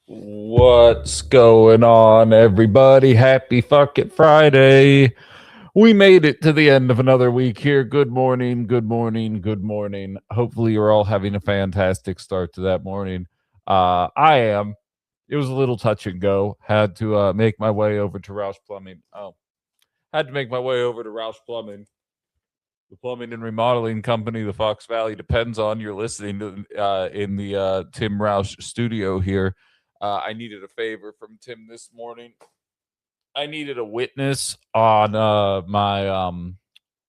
What's going on, everybody? Happy fucking Friday. We made it to the end of another week here. Good morning, good morning, good morning. Hopefully, you're all having a fantastic start to that morning. I am. It was a little touch and go. Had to make my way over to Roush Plumbing. Had to make my way over to Roush Plumbing, the plumbing and remodeling company the Fox Valley depends on. You're listening to in the Tim Roush studio here. I needed a favor from Tim this morning. I needed a witness on my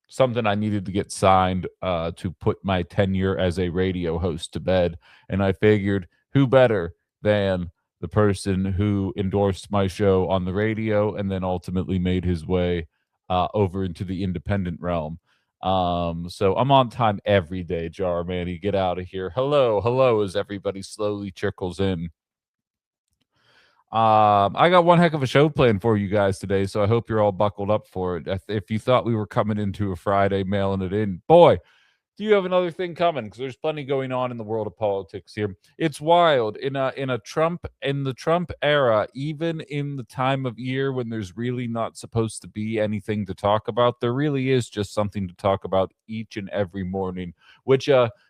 something I needed to get signed to put my tenure as a radio host to bed, and I figured who better than the person who endorsed my show on the radio and then ultimately made his way over into the independent realm. So I'm on time every day, Jar Manny. Get out of here. Hello, hello, as everybody slowly trickles in. I got one heck of a show planned for you guys today, so I hope you're all buckled up for it. If you thought we were coming into a Friday mailing it in, boy, do you have another thing coming? Because there's plenty going on in the world of politics here. It's wild in the Trump era, even in the time of year when there's really not supposed to be anything to talk about. There really is just something to talk about each and every morning, which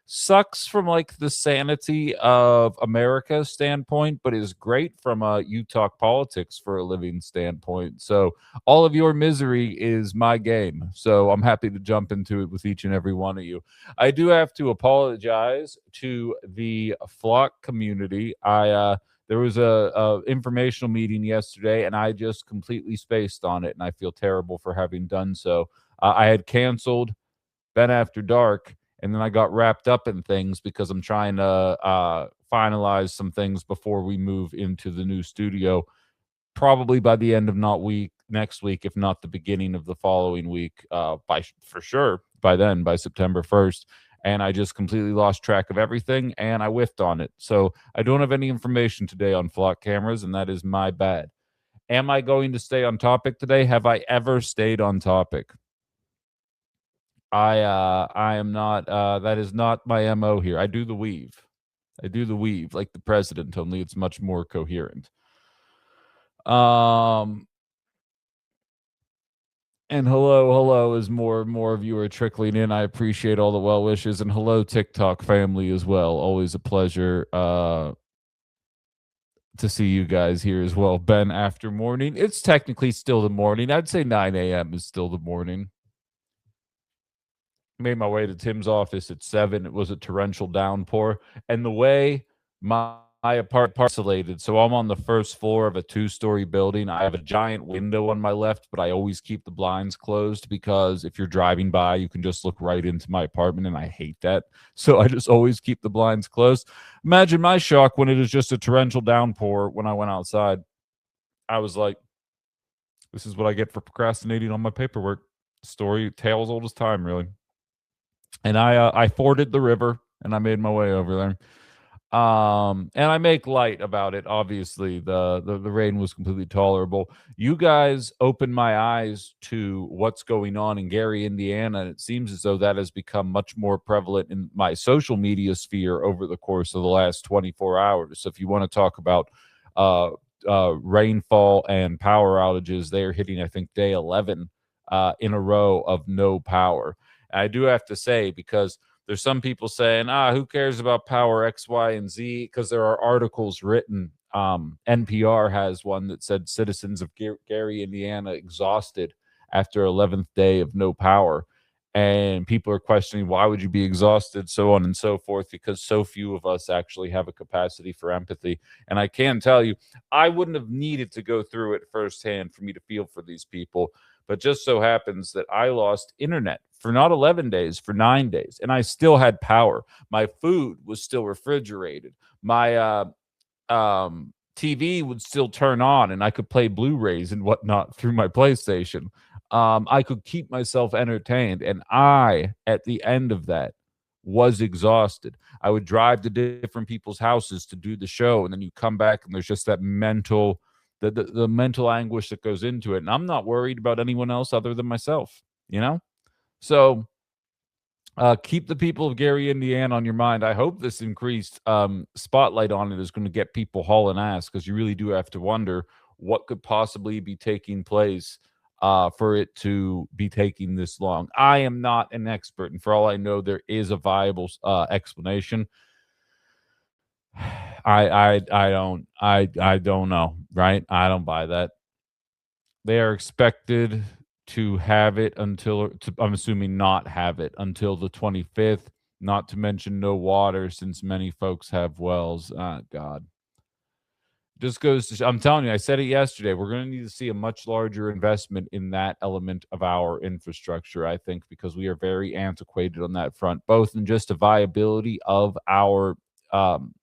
sucks from like the sanity of America standpoint, but is great from a you talk politics for a living standpoint. So all of your misery is my game. So I'm happy to jump into it with each and every one of you. I do have to apologize to the flock community. There was a informational meeting yesterday, and I just completely spaced on it, and I feel terrible for having done so. I had canceled Ben After Dark, and then I got wrapped up in things because I'm trying to finalize some things before we move into the new studio. Probably by the end of not week next week, if not the beginning of the following week, by for sure by then, by September 1st. And I just completely lost track of everything and I whiffed on it. So I don't have any information today on flock cameras, and that is my bad. Am I going to stay on topic today? Have I ever stayed on topic? I am not that is not my MO here. I do the weave. I do the weave like the president, only it's much more coherent. Um And hello, as more and more of you are trickling in. I appreciate all the well wishes, and hello, TikTok family as well. Always a pleasure to see you guys here as well. Ben, after morning, it's technically still the morning. I'd say 9 a.m. is still the morning. Made my way to Tim's office at 7. It was a torrential downpour, and the way my apartment isolated, so I'm on the first floor of a two-story building. I have a giant window on my left, but I always keep the blinds closed because if you're driving by, you can just look right into my apartment, and I hate that. So I just always keep the blinds closed. Imagine my shock when it is just a torrential downpour when I went outside. I was like, this is what I get for procrastinating on my paperwork. Story, tales old as time, really. And I forded the river and I made my way over there. And I make light about it. Obviously, the rain was completely tolerable. You guys opened my eyes to what's going on in Gary, Indiana, and it seems as though that has become much more prevalent in my social media sphere over the course of the last 24 hours. So if you want to talk about uh, rainfall and power outages, they are hitting, I think, day 11 in a row of no power. And I do have to say, because there's some people saying, who cares about power X, Y, and Z? Because there are articles written. NPR has one that said citizens of Gary, Indiana, exhausted after 11th day of no power. And people are questioning, why would you be exhausted, so on and so forth, because so few of us actually have a capacity for empathy. And I can tell you, I wouldn't have needed to go through it firsthand for me to feel for these people. But just so happens that I lost internet for not 11 days, for 9 days, and I still had power. My food was still refrigerated. My TV would still turn on, and I could play Blu-rays and whatnot through my PlayStation. I could keep myself entertained, and I, at the end of that, was exhausted. I would drive to different people's houses to do the show, and then you come back, and there's just that mental the mental anguish that goes into it. And I'm not worried about anyone else other than myself, you know? So Keep the people of Gary, Indiana on your mind. I hope this increased spotlight on it is going to get people hauling ass, because you really do have to wonder what could possibly be taking place for it to be taking this long. I am not an expert, and for all I know, there is a viable explanation. I don't know, right? I don't buy that. They are expected to have it until, I'm assuming not have it until the 25th, not to mention no water since many folks have wells. God. Just goes to, I'm telling you, I said it yesterday. We're going to need to see a much larger investment in that element of our infrastructure, I think, because we are very antiquated on that front, both in just the viability of our um,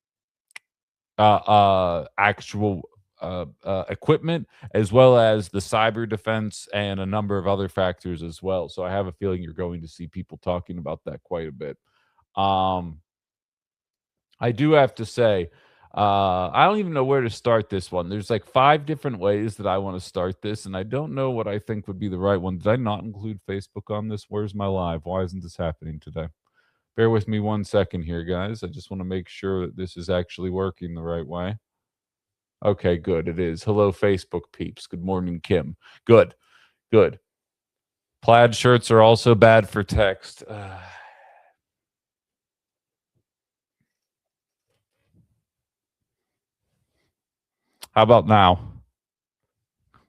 actual equipment, as well as the cyber defense and a number of other factors as well. So I have a feeling you're going to see people talking about that quite a bit. Um, I do have to say, I don't even know where to start this one. There's like 5 different ways that I want to start this, and I don't know what I think would be the right one. Did I not include Facebook on this? Where's my live? Why isn't this happening today? Bear with me 1 second here, guys. I just want to make sure that this is actually working the right way. Okay, good. It is. Hello, Facebook peeps. Good morning, Kim. Good, good. Plaid shirts are also bad for text. How about now?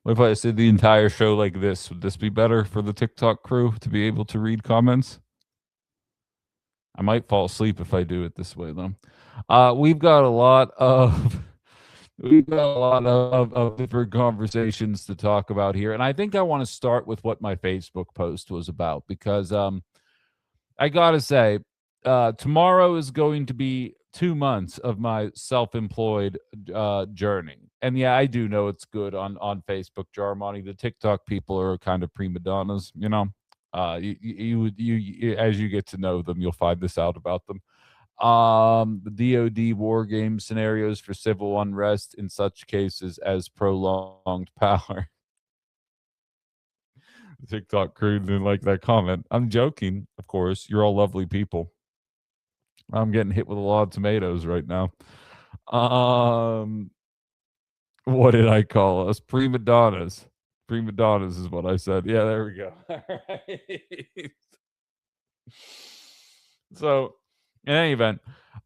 What if I did the entire show like this? Would this be better for the TikTok crew to be able to read comments? I might fall asleep if I do it this way, though. We've got a lot of we've got a lot of different conversations to talk about here, and I think I want to start with what my Facebook post was about, because I gotta say, tomorrow is going to be 2 months of my self-employed journey, and yeah, I do know it's good on Facebook, Jarmani. The TikTok people are kind of prima donnas, you know. As you get to know them, you'll find this out about them. The DoD war game scenarios for civil unrest in such cases as prolonged power. The TikTok crew didn't like that comment. I'm joking, of course. You're all lovely people. I'm getting hit with a lot of tomatoes right now. What did I call us? Prima donnas. Prima donnas is what I said. Yeah, there we go. All right. So, in any event,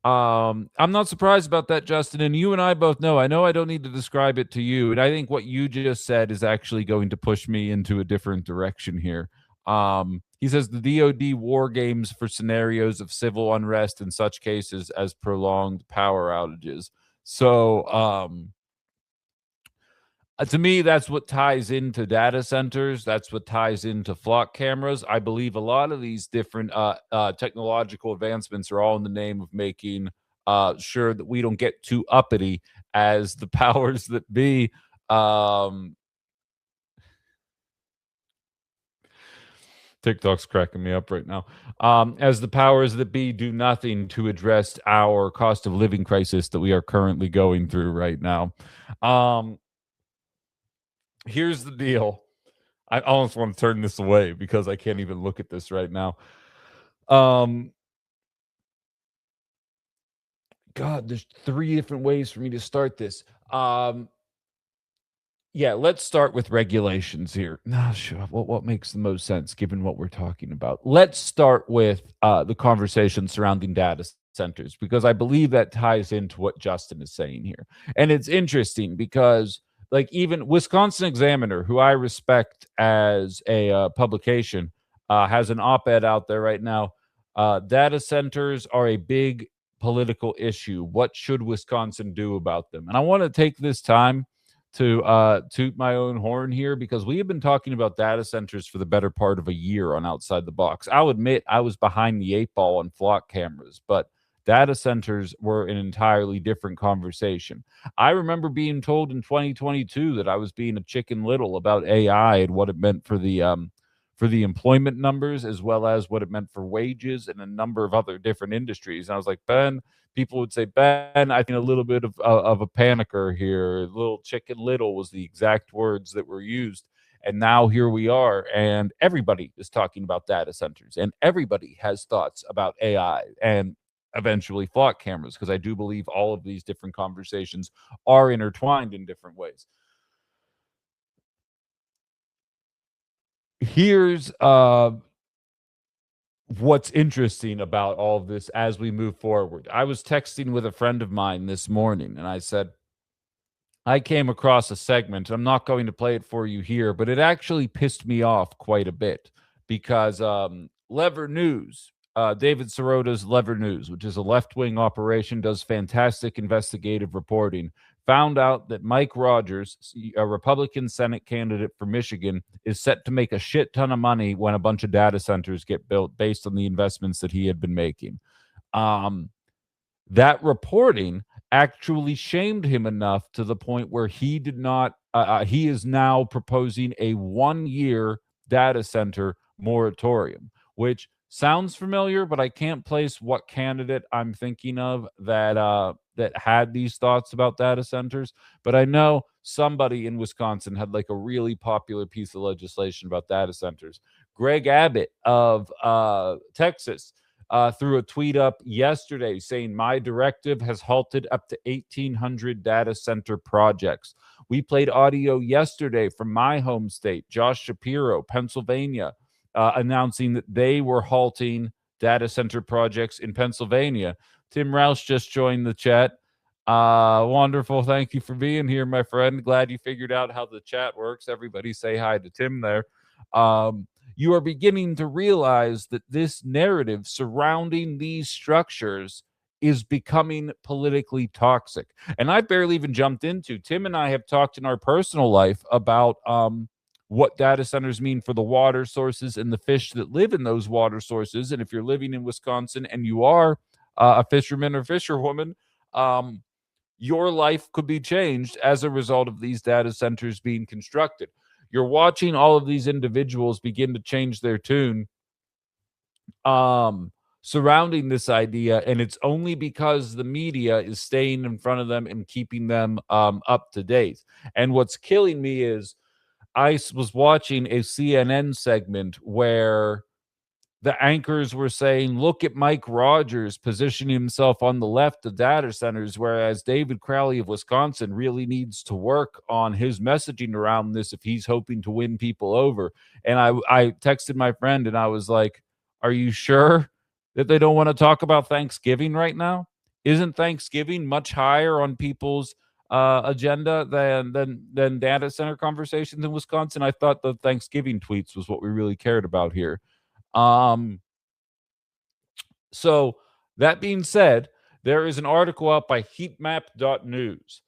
I'm not surprised about that, Justin. And you and I both know. I know I don't need to describe it to you. And I think what you just said is actually going to push me into a different direction here. He says the DoD war games for scenarios of civil unrest in such cases as prolonged power outages. So, to me, that's what ties into data centers. That's what ties into flock cameras. I believe a lot of these different technological advancements are all in the name of making sure that we don't get too uppity as the powers that be. TikTok's cracking me up right now. As the powers that be do nothing to address our cost of living crisis that we are currently going through right now. Here's the deal. I almost want to turn this away because I can't even look at this right now. God, there's 3 different ways for me to start this. Yeah, let's start with regulations here. No, sure. What makes the most sense given what we're talking about? Let's start with the conversation surrounding data centers, because I believe that ties into what Justin is saying here. And it's interesting because, like, even Wisconsin Examiner, who I respect as a publication, has an op-ed out there right now. Data centers are a big political issue. What should Wisconsin do about them? And I want to take this time to toot my own horn here, because we have been talking about data centers for the better part of a year on Outside the Box. I'll admit I was behind the 8 ball on flock cameras, but data centers were an entirely different conversation. I remember being told in 2022 that I was being a chicken little about AI and what it meant for the employment numbers, as well as what it meant for wages and a number of other different industries. And I was like, Ben, people would say, Ben, I think a little bit of a panicker here. Little chicken little was the exact words that were used. And now here we are, and everybody is talking about data centers, and everybody has thoughts about AI and eventually flock cameras, because I do believe all of these different conversations are intertwined in different ways. Here's what's interesting about all of this as we move forward. I was texting with a friend of mine this morning, and I said, I came across a segment. I'm not going to play it for you here, but it actually pissed me off quite a bit because Lever News, David Sirota's Lever News, which is a left wing operation, does fantastic investigative reporting, found out that Mike Rogers, a Republican Senate candidate for Michigan, is set to make a shit ton of money when a bunch of data centers get built based on the investments that he had been making. That reporting actually shamed him enough to the point where he did not, he is now proposing a 1 year data center moratorium, which sounds familiar, but I can't place what candidate I'm thinking of that had these thoughts about data centers. But I know somebody in Wisconsin had like a really popular piece of legislation about data centers. Greg Abbott of Texas threw a tweet up yesterday saying, my directive has halted up to 1,800 data center projects. We played audio yesterday from my home state, Josh Shapiro, Pennsylvania, announcing that they were halting data center projects in Pennsylvania. Tim Roush just joined the chat. Wonderful. Thank you for being here, my friend. Glad you figured out how the chat works. Everybody say hi to Tim there. You are beginning to realize that this narrative surrounding these structures is becoming politically toxic. And I barely even jumped into. Tim and I have talked in our personal life about what data centers mean for the water sources and the fish that live in those water sources. And if you're living in Wisconsin and you are a fisherman or fisherwoman, your life could be changed as a result of these data centers being constructed. You're watching all of these individuals begin to change their tune surrounding this idea, and it's only because the media is staying in front of them and keeping them up to date. And what's killing me is I was watching a CNN segment where the anchors were saying, look at Mike Rogers positioning himself on the left of data centers, whereas David Crowley of Wisconsin really needs to work on his messaging around this if he's hoping to win people over. And I texted my friend and I was like, are you sure that they don't want to talk about Thanksgiving right now? Isn't Thanksgiving much higher on people's agenda than data center conversations in Wisconsin? I thought the Thanksgiving tweets was what we really cared about here. So that being said, there is an article out by heatmap.news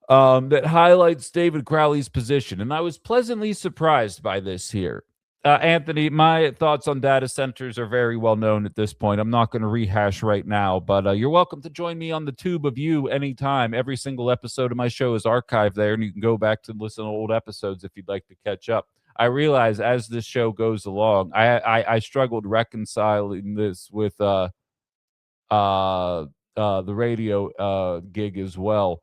that highlights David Crowley's position, and I was pleasantly surprised by this here. Anthony, my thoughts on data centers are very well known at this point. I'm not going to rehash right now, but you're welcome to join me on the tube of you anytime. Every single episode of my show is archived there, and you can go back to listen to old episodes if you'd like to catch up. I realize as this show goes along, I struggled reconciling this with the radio gig as well.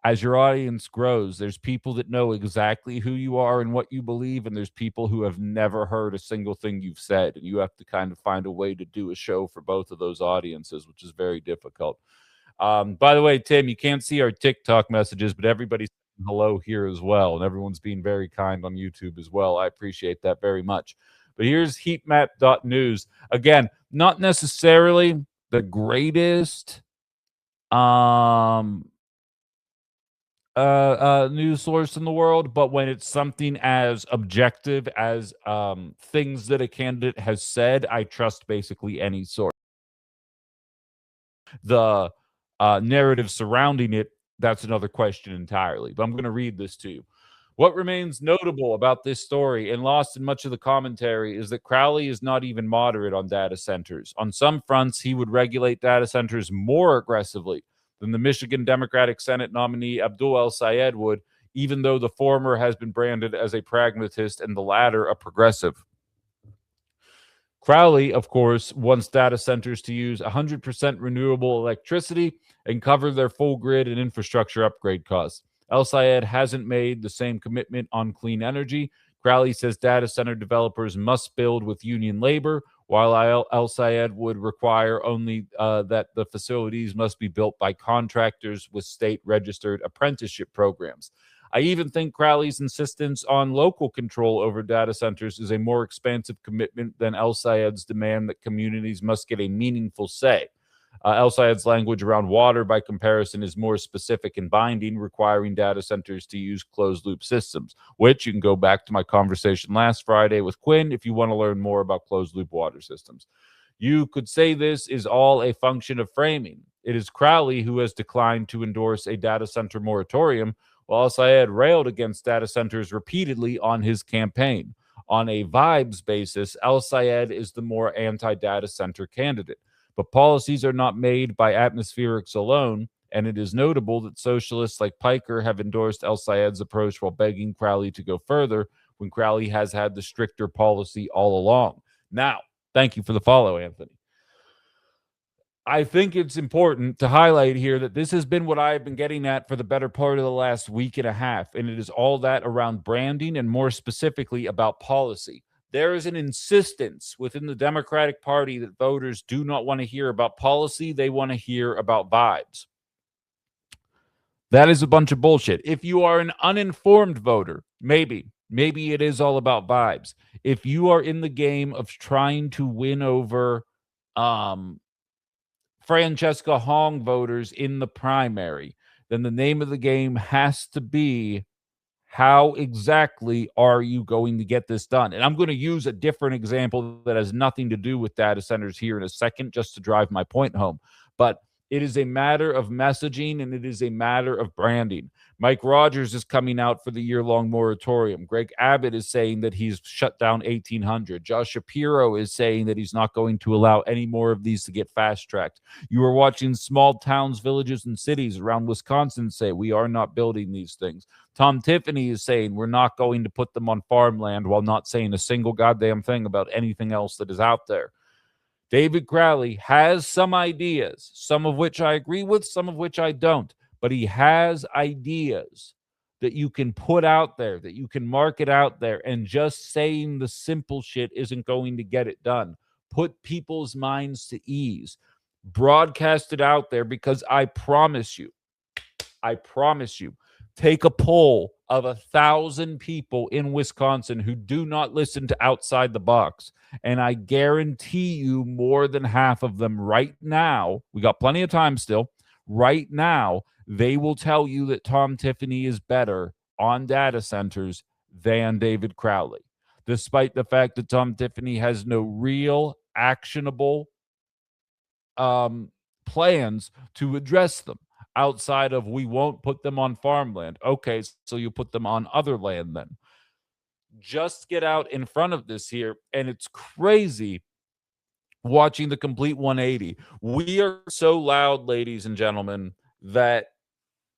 As your audience grows, there's people that know exactly who you are and what you believe, and there's people who have never heard a single thing you've said, and you have to kind of find a way to do a show for both of those audiences, which is very difficult. By the way, Tim, you can't see our TikTok messages, but everybody's saying hello here as well, and everyone's being very kind on YouTube as well. I appreciate that very much. But here's heatmap.news. Again, not necessarily the greatest news source in the world, but when it's something as objective as things that a candidate has said, I trust basically any source. The narrative surrounding it, that's another question entirely. But I'm going to read this to you. What remains notable about this story and lost in much of the commentary is that Crowley is not even moderate on data centers. On some fronts, he would regulate data centers more aggressively than the Michigan Democratic Senate nominee Abdul El-Sayed would, even though the former has been branded as a pragmatist and the latter a progressive. Crowley, of course, wants data centers to use 100% renewable electricity and cover their full grid and infrastructure upgrade costs. El Sayed hasn't made the same commitment on clean energy. Crowley says data center developers must build with union labor, while El Sayed would require only that the facilities must be built by contractors with state-registered apprenticeship programs. I even think Crowley's insistence on local control over data centers is a more expansive commitment than El Sayed's demand that communities must get a meaningful say. El Sayed's language around water, by comparison, is more specific and binding, requiring data centers to use closed-loop systems, which you can go back to my conversation last Friday with Quinn if you want to learn more about closed-loop water systems. You could say this is all a function of framing. It is Crowley who has declined to endorse a data center moratorium, while El Sayed railed against data centers repeatedly on his campaign. On a vibes basis, El Sayed is the more anti-data center candidate. But policies are not made by atmospherics alone, and it is notable that socialists like Piker have endorsed El Sayed's approach while begging Crowley to go further when Crowley has had the stricter policy all along. Now, thank you for the follow, Anthony. I think it's important to highlight here that this has been what I've been getting at for the better part of the last week and a half, and it is all that around branding and more specifically about policy. There is an insistence within the Democratic Party that voters do not want to hear about policy. They want to hear about vibes. That is a bunch of bullshit. If you are an uninformed voter, maybe it is all about vibes. If you are in the game of trying to win over Francesca Hong voters in the primary, then the name of the game has to be, how exactly are you going to get this done? And I'm going to use a different example that has nothing to do with data centers here in a second, just to drive my point home. But it is a matter of messaging, and it is a matter of branding. Mike Rogers is coming out for the year-long moratorium. Greg Abbott is saying that he's shut down 1,800. Josh Shapiro is saying that he's not going to allow any more of these to get fast-tracked. You are watching small towns, villages, and cities around Wisconsin say, we are not building these things. Tom Tiffany is saying we're not going to put them on farmland, while not saying a single goddamn thing about anything else that is out there. David Crowley has some ideas, some of which I agree with, some of which I don't. But he has ideas that you can put out there, that you can market out there, and just saying the simple shit isn't going to get it done. Put people's minds to ease. Broadcast it out there, because I promise you, take a poll of 1,000 people in Wisconsin who do not listen to Outside the Box, and I guarantee you more than half of them right now, we got plenty of time still, right now, they will tell you that Tom Tiffany is better on data centers than David Crowley, despite the fact that Tom Tiffany has no real actionable plans to address them. Outside of, we won't put them on farmland. Okay, so you put them on other land then. Just get out in front of this here, and it's crazy watching the complete 180. We are so loud, ladies and gentlemen, that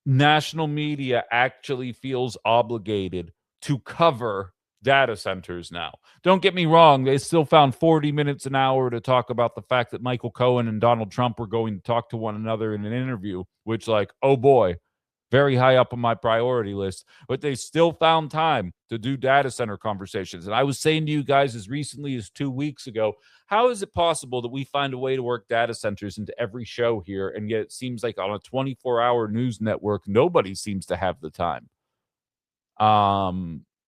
national media actually feels obligated to cover data centers now. Don't get me wrong, they still found 40 minutes an hour to talk about the fact that Michael Cohen and Donald Trump were going to talk to one another in an interview, which, like, oh boy, very high up on my priority list. But they still found time to do data center conversations. And I was saying to you guys as recently as 2 weeks ago, how is it possible that we find a way to work data centers into every show here, and yet it seems like on a 24-hour news network, nobody seems to have the time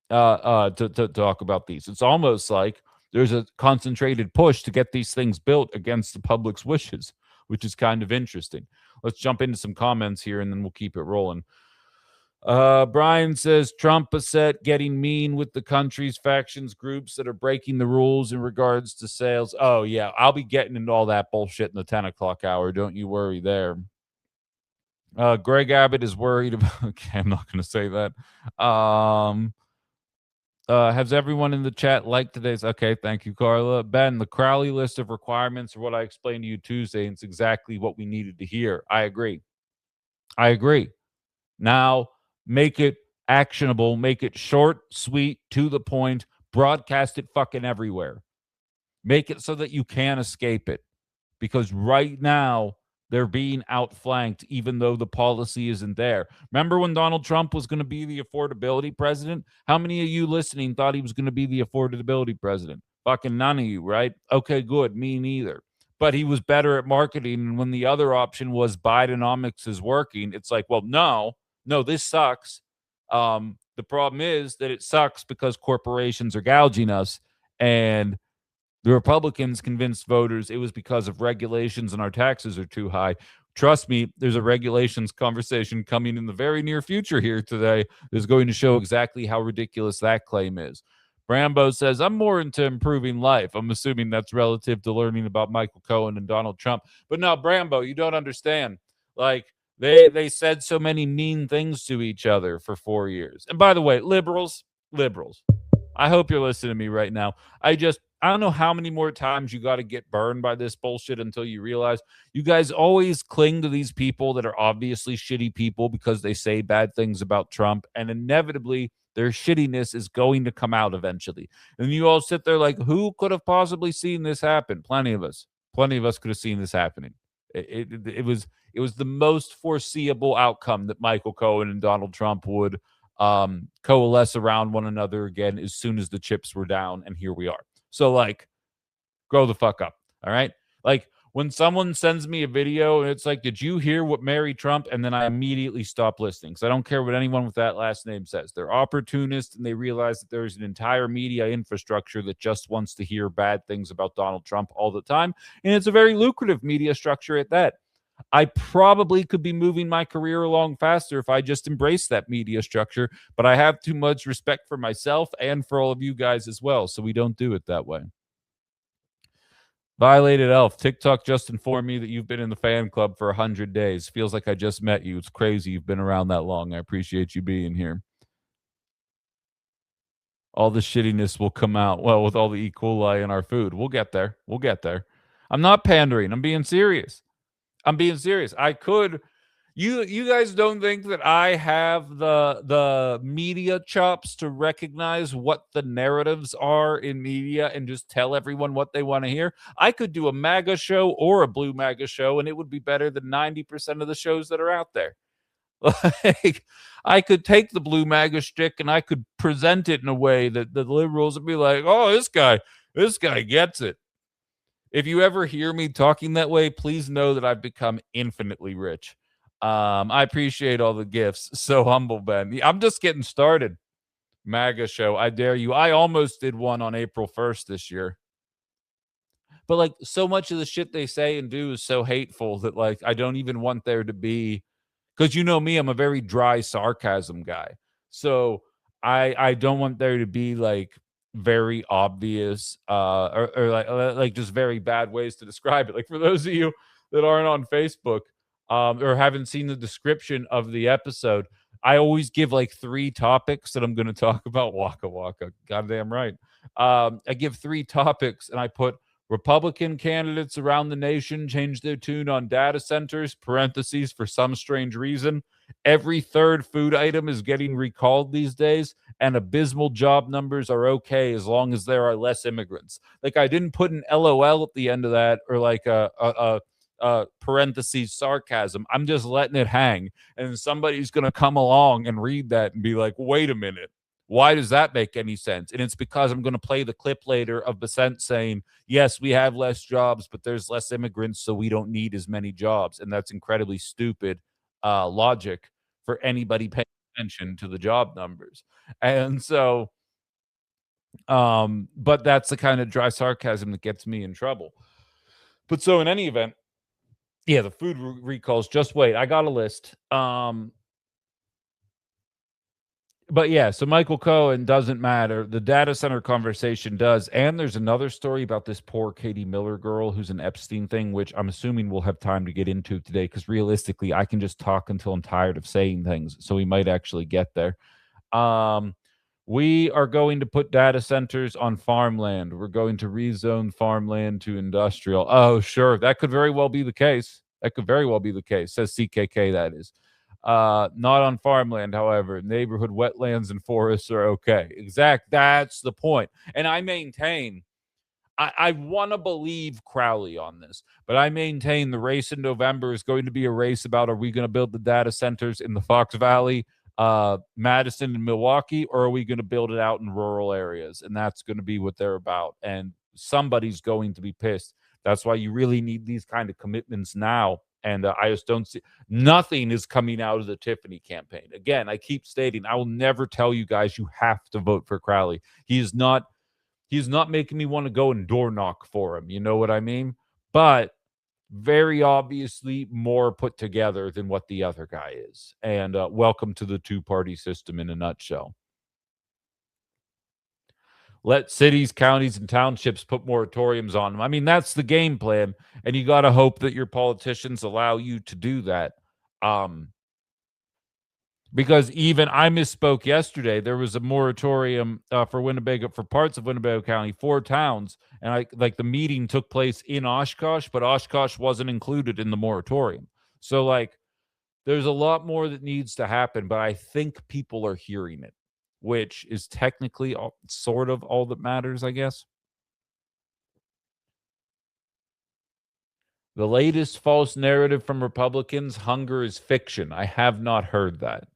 to talk about these? It's almost like there's a concentrated push to get these things built against the public's wishes, which is kind of interesting. Let's jump into some comments here, and then we'll keep it rolling. Brian says, Trump is set getting mean with the country's factions groups that are breaking the rules in regards to sales. Oh, yeah, I'll be getting into all that bullshit in the 10 o'clock hour. Don't you worry there. Greg Abbott is worried about... Okay, I'm not going to say that. Has everyone in the chat liked today's... Okay, thank you, Carla. Ben, the Crowley list of requirements are what I explained to you Tuesday, and it's exactly what we needed to hear. I agree. Now, make it actionable, make it short, sweet, to the point, broadcast it fucking everywhere. Make it so that you can't escape it. Because right now, They're being outflanked, even though the policy isn't there. Remember when Donald Trump was going to be the affordability president? How many of you listening thought he was going to be the affordability president? Fucking none of you, right? Okay, good. Me neither. But he was better at marketing. And when the other option was Bidenomics is working, it's like, well, no, this sucks. The problem is that it sucks because corporations are gouging us. And the Republicans convinced voters it was because of regulations and our taxes are too high. Trust me, there's a regulations conversation coming in the very near future here today that's going to show exactly how ridiculous that claim is. Brambo says, I'm more into improving life. I'm assuming that's relative to learning about Michael Cohen and Donald Trump. But no, Brambo, you don't understand. Like, they said so many mean things to each other for 4 years. And by the way, liberals, I hope you're listening to me right now. I don't know how many more times you got to get burned by this bullshit until you realize you guys always cling to these people that are obviously shitty people because they say bad things about Trump, and inevitably their shittiness is going to come out eventually. And you all sit there like, who could have possibly seen this happen? Plenty of us could have seen this happening. It was the most foreseeable outcome that Michael Cohen and Donald Trump would coalesce around one another again as soon as the chips were down, and here we are. So, like, grow the fuck up, all right? Like, when someone sends me a video and it's like, did you hear what Mary Trump? And then I immediately stop listening because I don't care what anyone with that last name says. They're opportunists, and they realize that there's an entire media infrastructure that just wants to hear bad things about Donald Trump all the time, and it's a very lucrative media structure at that. I probably could be moving my career along faster if I just embraced that media structure, but I have too much respect for myself and for all of you guys as well, so we don't do it that way. Violated Elf, TikTok just informed me that you've been in the fan club for 100 days. Feels like I just met you. It's crazy you've been around that long. I appreciate you being here. All the shittiness will come out. Well, with all the E. coli in our food. We'll get there. I'm not pandering. I'm being serious. I could. You guys don't think that I have the media chops to recognize what the narratives are in media and just tell everyone what they want to hear? I could do a MAGA show or a blue MAGA show, and it would be better than 90% of the shows that are out there. Like, I could take the blue MAGA shtick and I could present it in a way that the liberals would be like, oh, this guy gets it. If you ever hear me talking that way, please know that I've become infinitely rich. I appreciate all the gifts. So humble, Ben. I'm just getting started. MAGA show. I dare you. I almost did one on April 1st this year. But like, so much of the shit they say and do is so hateful that like I don't even want there to be, because you know me, I'm a very dry sarcasm guy. So I don't want there to be like very obvious or like just very bad ways to describe it. Like, for those of you that aren't on Facebook or haven't seen the description of the episode, I always give like 3 topics that I'm going to talk about. Waka waka, goddamn right. I give 3 topics and I put Republican candidates around the nation change their tune on data centers, parentheses, for some strange reason. Every third food item is getting recalled these days, and abysmal job numbers are okay as long as there are less immigrants. Like, I didn't put an LOL at the end of that or like a parentheses sarcasm. I'm just letting it hang. And somebody's going to come along and read that and be like, wait a minute. Why does that make any sense? And it's because I'm going to play the clip later of Basent saying, yes, we have less jobs, but there's less immigrants, so we don't need as many jobs. And that's incredibly stupid logic for anybody paying attention to the job numbers. And so, but that's the kind of dry sarcasm that gets me in trouble. But so in any event, yeah, the food recalls, just wait. I got a list. But yeah, so Michael Cohen doesn't matter. The data center conversation does. And there's another story about this poor Katie Miller girl who's an Epstein thing, which I'm assuming we'll have time to get into today, because realistically, I can just talk until I'm tired of saying things. So we might actually get there. We are going to put data centers on farmland. We're going to rezone farmland to industrial. Oh, sure. That could very well be the case. Says CKK, that is. Not on farmland, however. Neighborhood wetlands and forests are okay. That's the point. And I maintain I want to believe Crowley on this, but I maintain the race in November is going to be a race about, are we going to build the data centers in the Fox Valley, Madison, and Milwaukee, or are we going to build it out in rural areas? And that's going to be what they're about. And somebody's going to be pissed. That's why you really need these kind of commitments now. And I just don't see, nothing is coming out of the Tiffany campaign. Again, I keep stating, I will never tell you guys you have to vote for Crowley. He's not making me want to go and door knock for him. You know what I mean? But very obviously more put together than what the other guy is. And welcome to the two-party system in a nutshell. Let cities, counties, and townships put moratoriums on them. I mean, that's the game plan, and you got to hope that your politicians allow you to do that. Because even I misspoke yesterday. There was a moratorium for Winnebago, for parts of Winnebago County, 4 towns, and the meeting took place in Oshkosh, but Oshkosh wasn't included in the moratorium. So there's a lot more that needs to happen, but I think people are hearing it, which is technically sort of all that matters, I guess. The latest false narrative from Republicans: hunger is fiction. I have not heard that.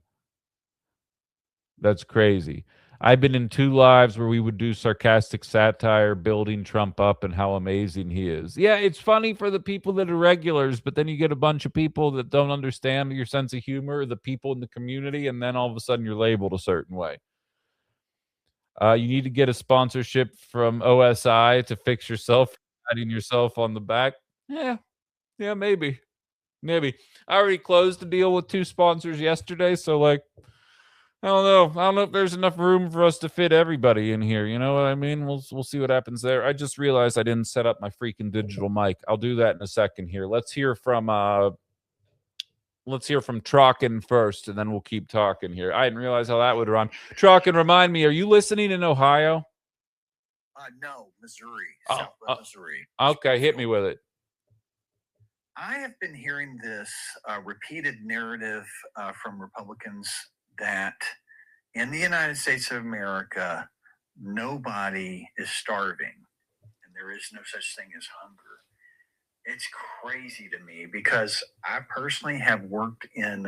That's crazy. I've been in 2 lives where we would do sarcastic satire, building Trump up and how amazing he is. Yeah, it's funny for the people that are regulars, but then you get a bunch of people that don't understand your sense of humor, the people in the community, and then all of a sudden you're labeled a certain way. You need to get a sponsorship from OSI to fix yourself, patting yourself on the back. Yeah, maybe. I already closed the deal with 2 sponsors yesterday, so I don't know if there's enough room for us to fit everybody in here. You know what I mean? We'll see what happens there. I just realized I didn't set up my freaking digital mic. I'll do that in a second here. Let's hear from Trocken first, and then we'll keep talking here. I didn't realize how that would run. Trocken, remind me, are you listening in Ohio? No, Missouri, Southwest Missouri. Okay, hit me with it. I have been hearing this repeated narrative from Republicans that in the United States of America, nobody is starving and there is no such thing as hunger. It's crazy to me because I personally have worked in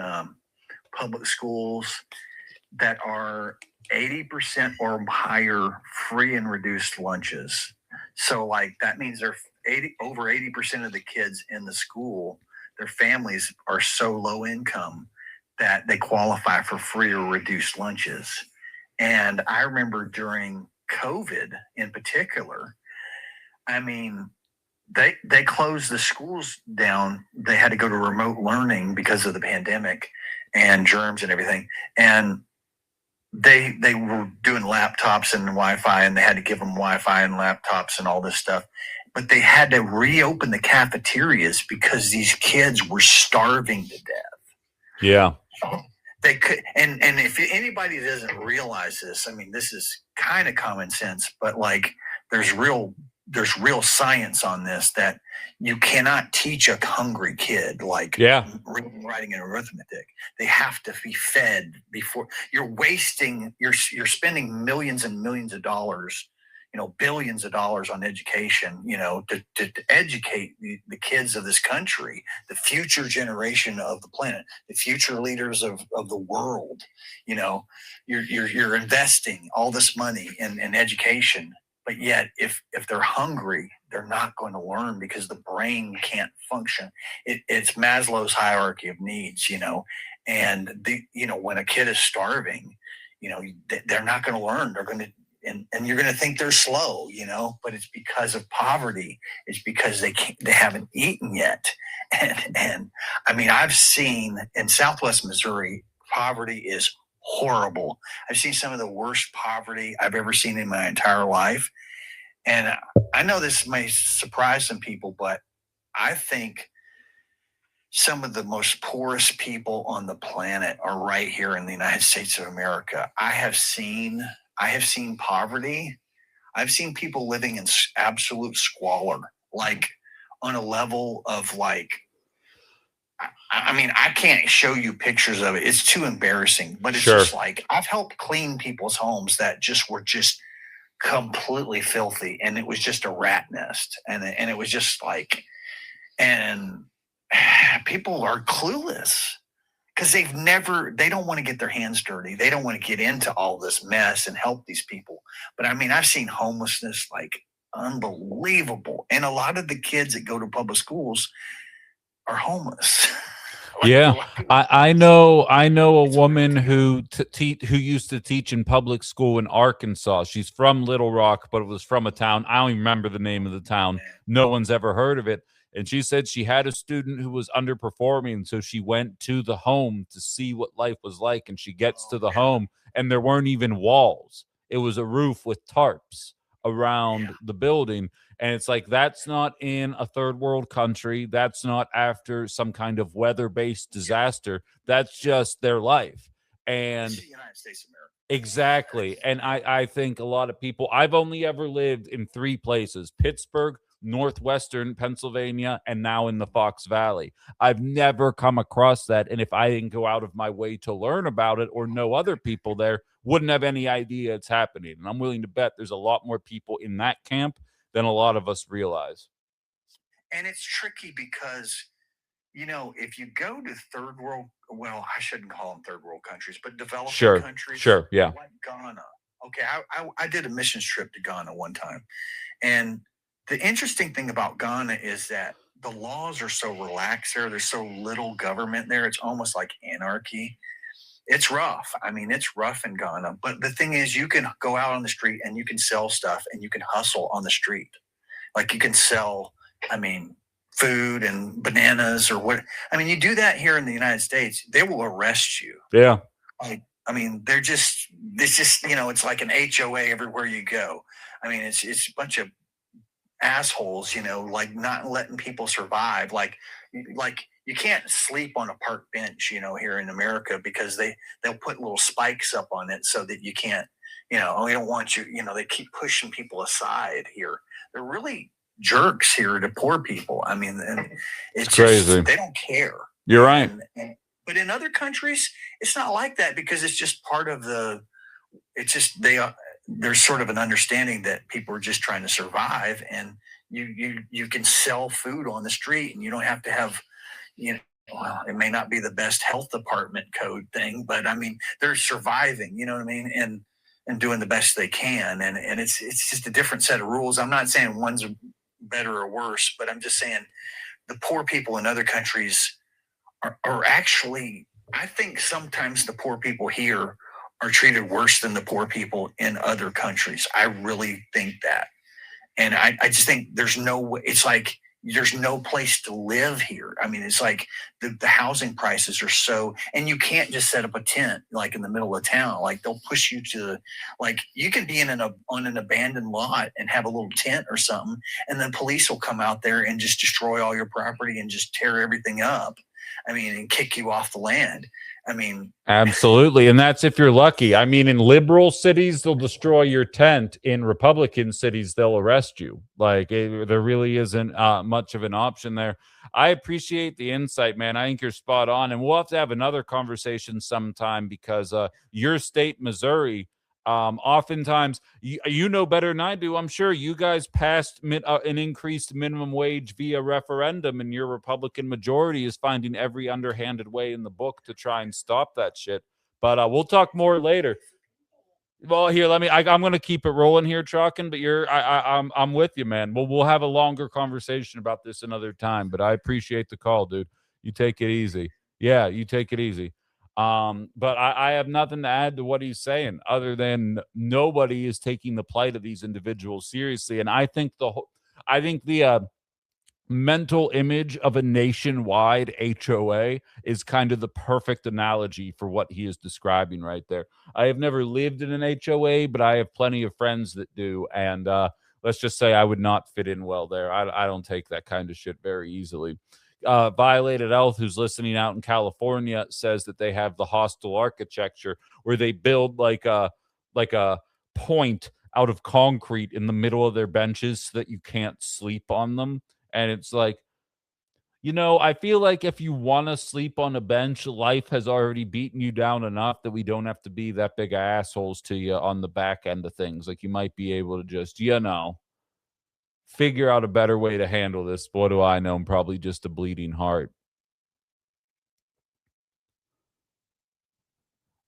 public schools that are 80% or higher free and reduced lunches. So that means they're over 80% of the kids in the school, their families are so low income that they qualify for free or reduced lunches. And I remember during COVID in particular, I mean, they closed the schools down. They had to go to remote learning because of the pandemic and germs and everything. And they were doing laptops and Wi-Fi, and they had to give them Wi-Fi and laptops and all this stuff. But they had to reopen the cafeterias because these kids were starving to death. Yeah. They could, and if anybody doesn't realize this, I mean, this is kind of common sense, but there's real science on this, that you cannot teach a hungry kid reading, writing, and arithmetic. They have to be fed before. You're spending millions and millions of dollars, billions of dollars on education, to educate the kids of this country, the future generation of the planet, the future leaders of the world. You're investing all this money in education, but yet if they're hungry, they're not going to learn because the brain can't function. It's Maslow's hierarchy of needs, and when a kid is starving, they're not going to learn. They're going to, and you're going to think they're slow, but it's because of poverty. It's because they haven't eaten yet. And I mean, I've seen in Southwest Missouri, poverty is horrible. I've seen some of the worst poverty I've ever seen in my entire life. And I know this may surprise some people, but I think some of the most poorest people on the planet are right here in the United States of America. I have seen poverty. I've seen people living in absolute squalor, on a level of I mean, I can't show you pictures of it. It's too embarrassing, but it's just I've helped clean people's homes that were completely filthy, and it was just a rat nest, and it was just like, and people are clueless because they don't want to get their hands dirty. They don't want to get into all this mess and help these people. But I mean, I've seen homelessness like unbelievable. And a lot of the kids that go to public schools are homeless. Yeah, I know a woman who used to teach in public school in Arkansas. She's from Little Rock, but it was from a town. I don't even remember the name of the town. No one's ever heard of it. And she said she had a student who was underperforming, so she went to the home to see what life was like. And she gets to the home, and there weren't even walls. It was a roof with tarps around the building. And it's like, that's not in a third world country. That's not after some kind of weather-based disaster. That's just their life. And the United States of America. Exactly. And I think a lot of people, I've only ever lived in 3 places: Pittsburgh, Northwestern Pennsylvania, and now in the Fox Valley. I've never come across that. And if I didn't go out of my way to learn about it or know other people there, wouldn't have any idea it's happening. And I'm willing to bet there's a lot more people in that camp than a lot of us realize. And it's tricky because, if you go to third world, well, I shouldn't call them third world countries, but developing countries. Sure, yeah. Like Ghana. Okay, I did a missions trip to Ghana one time. And the interesting thing about Ghana is that the laws are so relaxed there. There's so little government there. It's almost like anarchy. It's rough. I mean, it's rough in Ghana. But the thing is, you can go out on the street and you can sell stuff and you can hustle on the street. Like you can sell, food and bananas or what. You do that here in the United States, they will arrest you. Yeah. It's just, it's like an HOA everywhere you go. It's a bunch of assholes, like not letting people survive. Like you can't sleep on a park bench, here in America, because they'll put little spikes up on it so that you can't, we don't want you, they keep pushing people aside here. They're really jerks here to poor people. And it's crazy. They don't care. You're right. But in other countries, it's not like that, because it's just part of there's sort of an understanding that people are just trying to survive, and you can sell food on the street, and you don't have to have, well, it may not be the best health department code thing, but they're surviving, and doing the best they can. And it's just a different set of rules. I'm not saying one's better or worse, but I'm just saying the poor people in other countries are actually, I think sometimes the poor people here are treated worse than the poor people in other countries. I really think that. And I just think it's like there's no place to live here. It's like the housing prices are so, and you can't just set up a tent like in the middle of town. Like they'll push you to, like you can be on an abandoned lot and have a little tent or something, and then police will come out there and just destroy all your property and just tear everything up. And kick you off the land. Absolutely. And that's if you're lucky. In liberal cities, they'll destroy your tent. In Republican cities, they'll arrest you. There really isn't much of an option there. I appreciate the insight, man. I think you're spot on. And we'll have to have another conversation sometime, because your state, Missouri, oftentimes, you know better than I do. I'm sure you guys passed an increased minimum wage via referendum, and your Republican majority is finding every underhanded way in the book to try and stop that shit. But we'll talk more later. Well, here, I'm going to keep it rolling here, Truckin', but I'm with you, man. We'll have a longer conversation about this another time, but I appreciate the call, dude. You take it easy. Yeah, you take it easy. But I have nothing to add to what he's saying, other than nobody is taking the plight of these individuals seriously. And I think the mental image of a nationwide HOA is kind of the perfect analogy for what he is describing right there. I have never lived in an HOA, but I have plenty of friends that do. And let's just say I would not fit in well there. I don't take that kind of shit very easily. Violated Elf, who's listening out in California, says that they have the hostile architecture where they build like a point out of concrete in the middle of their benches so that you can't sleep on them. And it's like, You know, I feel like if you want to sleep on a bench, life has already beaten you down enough that we don't have to be that big of assholes to you on the back end of things. Like, you might be able to just, figure out a better way to handle this. What do I know? I'm probably just a bleeding heart.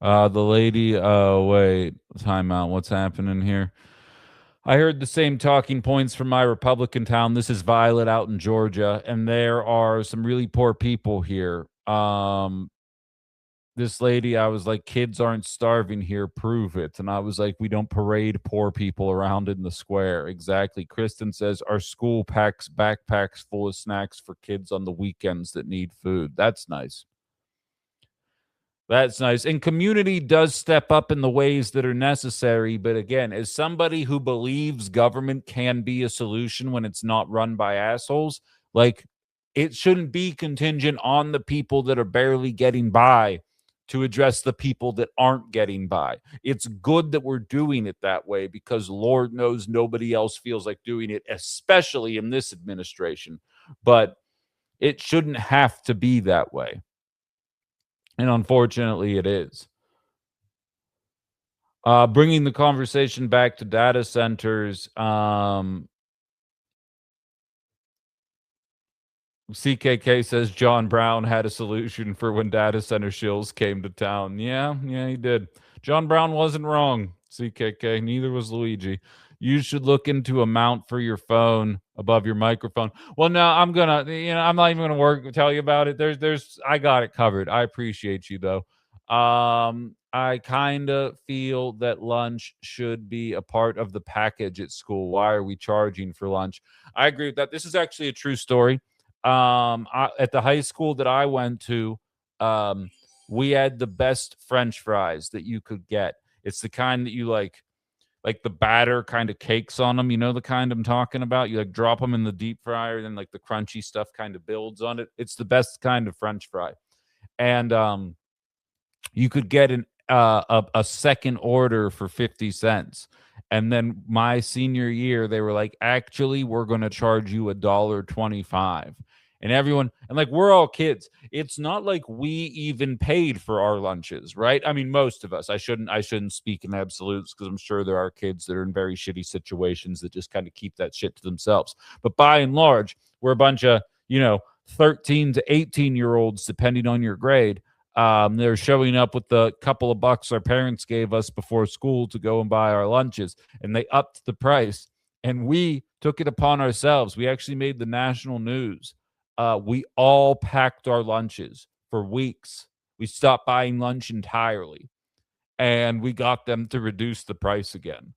The lady, wait, time out. What's happening here? I heard the same talking points from my Republican town. This is Violet out in Georgia, and there are some really poor people here. This lady, I was like, kids aren't starving here, prove it. And I was like, we don't parade poor people around in the square. Exactly. Kristen says our school packs backpacks full of snacks for kids on the weekends that need food. That's nice. That's nice. And community does step up in the ways that are necessary. But again, as somebody who believes government can be a solution when it's not run by assholes, like, it shouldn't be contingent on the people that are barely getting by to address the people that aren't getting by. It's good that we're doing it that way because Lord knows nobody else feels like doing it, especially in this administration. But it shouldn't have to be that way. And unfortunately, it is. Bringing the conversation back to data centers, CKK says John Brown had a solution for when data center shills came to town. Yeah, he did. John Brown wasn't wrong, CKK. Neither was Luigi. You should look into a mount for your phone above your microphone. Well, no, I'm gonna, I'm not even gonna tell you about it. I got it covered. I appreciate you though. I kind of feel that lunch should be a part of the package at school. Why are we charging for lunch? I agree with that. This is actually a true story. At the high school that I went to, we had the best French fries that you could get. It's the kind that you like the batter kind of cakes on them. You know the kind I'm talking about? You like drop them in the deep fryer, and then like the crunchy stuff kind of builds on it. It's the best kind of French fry. And you could get a second order for 50 cents. And then my senior year, they were like, actually, we're going to charge you $1.25. And everyone, and like, we're all kids. It's not like we even paid for our lunches, right? I mean, most of us. I shouldn't speak in absolutes because I'm sure there are kids that are in very shitty situations that just kind of keep that shit to themselves. But by and large, we're a bunch of, 13 to 18-year-olds, depending on your grade. They're showing up with the couple of bucks our parents gave us before school to go and buy our lunches, and they upped the price, and we took it upon ourselves. We actually made the national news. We all packed our lunches for weeks. We stopped buying lunch entirely, and we got them to reduce the price again,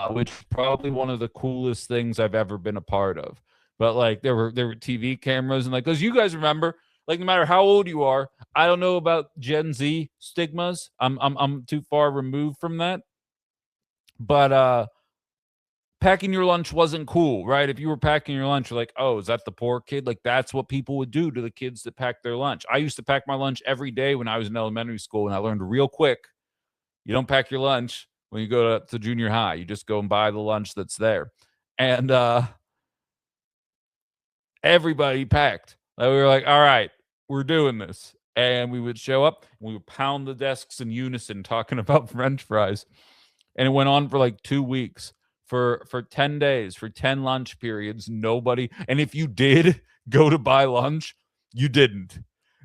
which is probably one of the coolest things I've ever been a part of. But like, there were TV cameras, and like, because you guys remember, like, no matter how old you are, I don't know about Gen Z stigmas. I'm too far removed from that. But packing your lunch wasn't cool, right? If you were packing your lunch, you're like, oh, is that the poor kid? Like, that's what people would do to the kids that pack their lunch. I used to pack my lunch every day when I was in elementary school, and I learned real quick, you don't pack your lunch when you go to junior high. You just go and buy the lunch that's there. And everybody packed. Like, we were like, all right, we're doing this. And we would show up and we would pound the desks in unison talking about French fries. And it went on for like 2 weeks. For 10 days, for 10 lunch periods, nobody. And if you did go to buy lunch, you didn't.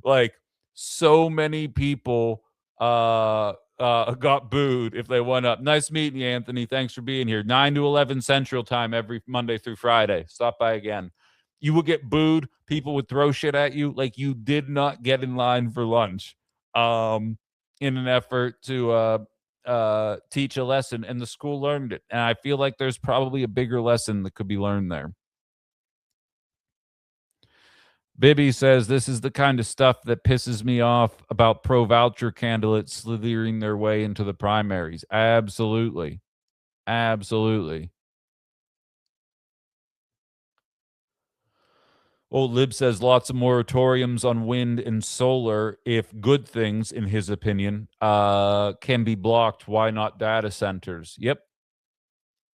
Like, so many people got booed if they went up. Nice meeting you, Anthony. Thanks for being here. 9 to 11 Central Time every Monday through Friday. Stop by again. You would get booed. People would throw shit at you. Like, you did not get in line for lunch in an effort to teach a lesson, and the school learned it. And I feel like there's probably a bigger lesson that could be learned there. Bibby says, this is the kind of stuff that pisses me off about pro-voucher candidates slithering their way into the primaries. Absolutely. Absolutely. Old Lib says lots of moratoriums on wind and solar. If good things, in his opinion, can be blocked, why not data centers? Yep.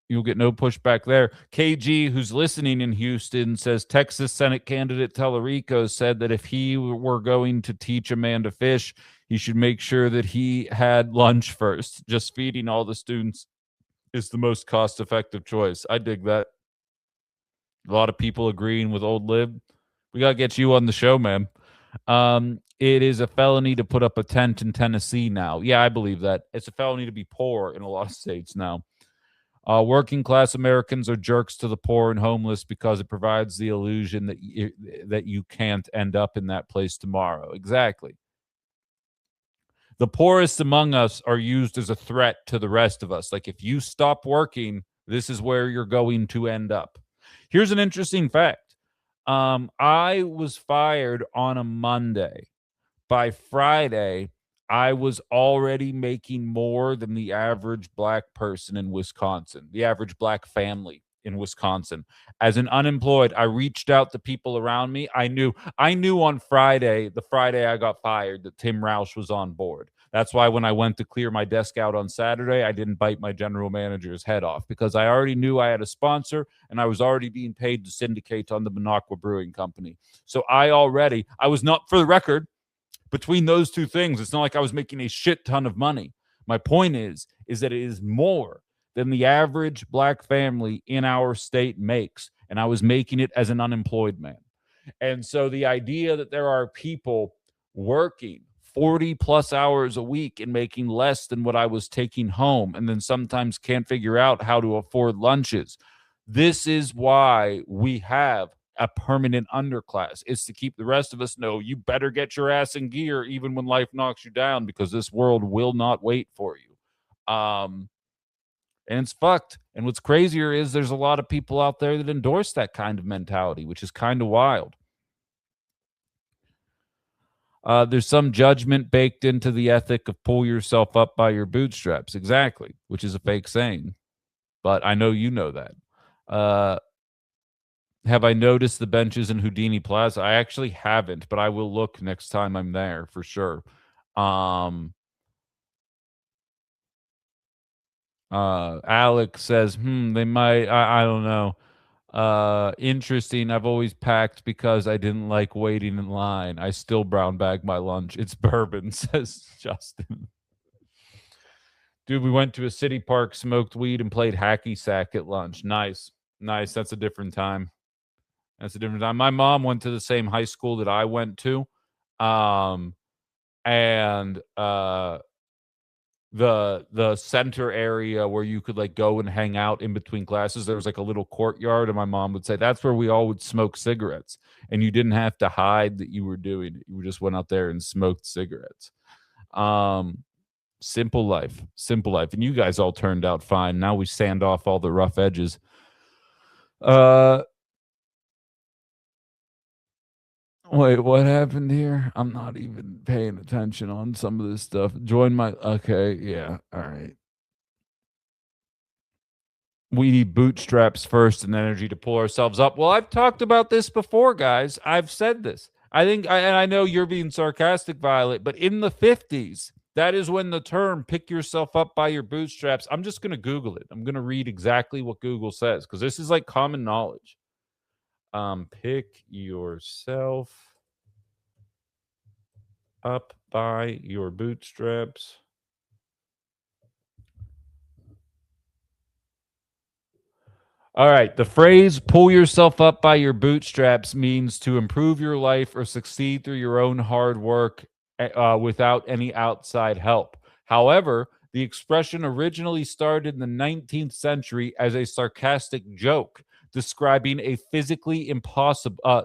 You'll get no pushback there. KG, who's listening in Houston, says Texas Senate candidate Tellerico said that if he were going to teach a man to fish, he should make sure that he had lunch first. Just feeding all the students is the most cost-effective choice. I dig that. A lot of people agreeing with Old Lib. We got to get you on the show, man. It is a felony to put up a tent in Tennessee now. Yeah, I believe that. It's a felony to be poor in a lot of states now. Working class Americans are jerks to the poor and homeless because it provides the illusion that you can't end up in that place tomorrow. Exactly. The poorest among us are used as a threat to the rest of us. Like, if you stop working, this is where you're going to end up. Here's an interesting fact. I was fired on a Monday. By Friday, I was already making more than the average black person in Wisconsin, the average black family in Wisconsin. As an unemployed, I reached out to people around me. I knew on Friday, the Friday I got fired, that Tim Roush was on board. That's why when I went to clear my desk out on Saturday, I didn't bite my general manager's head off, because I already knew I had a sponsor and I was already being paid to syndicate on the Minocqua Brewing Company. So I was not, for the record, between those two things, it's not like I was making a shit ton of money. My point is that it is more than the average black family in our state makes, and I was making it as an unemployed man. And so the idea that there are people working 40 plus hours a week and making less than what I was taking home, and then sometimes can't figure out how to afford lunches. This is why we have a permanent underclass. It's to keep the rest of us know you better get your ass in gear even when life knocks you down, because this world will not wait for you. And it's fucked. And what's crazier is there's a lot of people out there that endorse that kind of mentality, which is kind of wild. There's some judgment baked into the ethic of pull yourself up by your bootstraps. Exactly, which is a fake saying. But I know you know that. Have I noticed the benches in Houdini Plaza? I actually haven't, but I will look next time I'm there for sure. Alex says, they might, I don't know. Interesting. I've always packed because I didn't like waiting in line. I still brown bag my lunch. It's bourbon, says Justin. Dude, we went to a city park, smoked weed, and played hacky sack at lunch. Nice. That's a different time. My mom went to the same high school that I went to. And the center area where you could like go and hang out in between classes, there was like a little courtyard, and my mom would say that's where we all would smoke cigarettes, and you didn't have to hide that you were doing it. You just went out there and smoked cigarettes. Simple life. And you guys all turned out fine. Now we sand off all the rough edges. Wait, what happened here? I'm not even paying attention on some of this stuff. Okay, yeah, all right. We need bootstraps first and energy to pull ourselves up. Well, I've talked about this before, guys. I've said this. And I know you're being sarcastic, Violet, but in the 50s, that is when the term pick yourself up by your bootstraps. I'm just going to Google it. I'm going to read exactly what Google says, because this is like common knowledge. Pick yourself up by your bootstraps. All right. The phrase pull yourself up by your bootstraps means to improve your life or succeed through your own hard work without any outside help. However, the expression originally started in the 19th century as a sarcastic joke describing a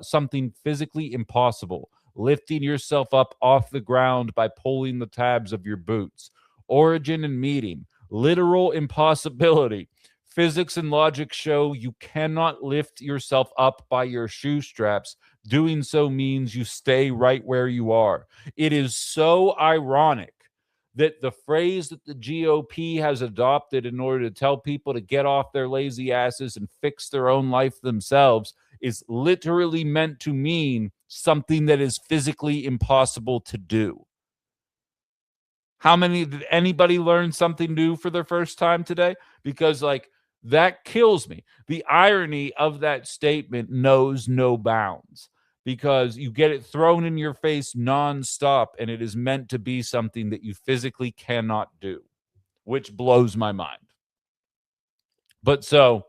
something physically impossible, lifting yourself up off the ground by pulling the tabs of your boots. Origin and meaning: literal impossibility. Physics and logic show you cannot lift yourself up by your shoe straps. Doing so means you stay right where you are. It is so ironic that the phrase that the GOP has adopted in order to tell people to get off their lazy asses and fix their own life themselves is literally meant to mean something that is physically impossible to do. Did anybody learn something new for their first time today? Because like That kills me. The irony of that statement knows no bounds because you get it thrown in your face nonstop, and it is meant to be something that you physically cannot do, which blows my mind. But so,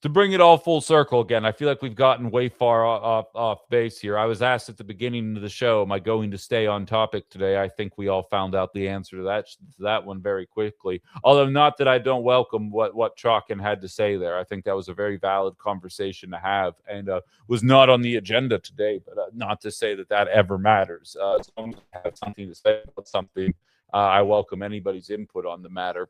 to bring it all full circle again, I feel like we've gotten way far off base here. I was asked at the beginning of the show, am I going to stay on topic today? I think we all found out the answer to that one very quickly. Although not that I don't welcome what Chalkin had to say there. I think that was a very valid conversation to have, and was not on the agenda today, but not to say that ever matters. As long as I have something to say about something, I welcome anybody's input on the matter.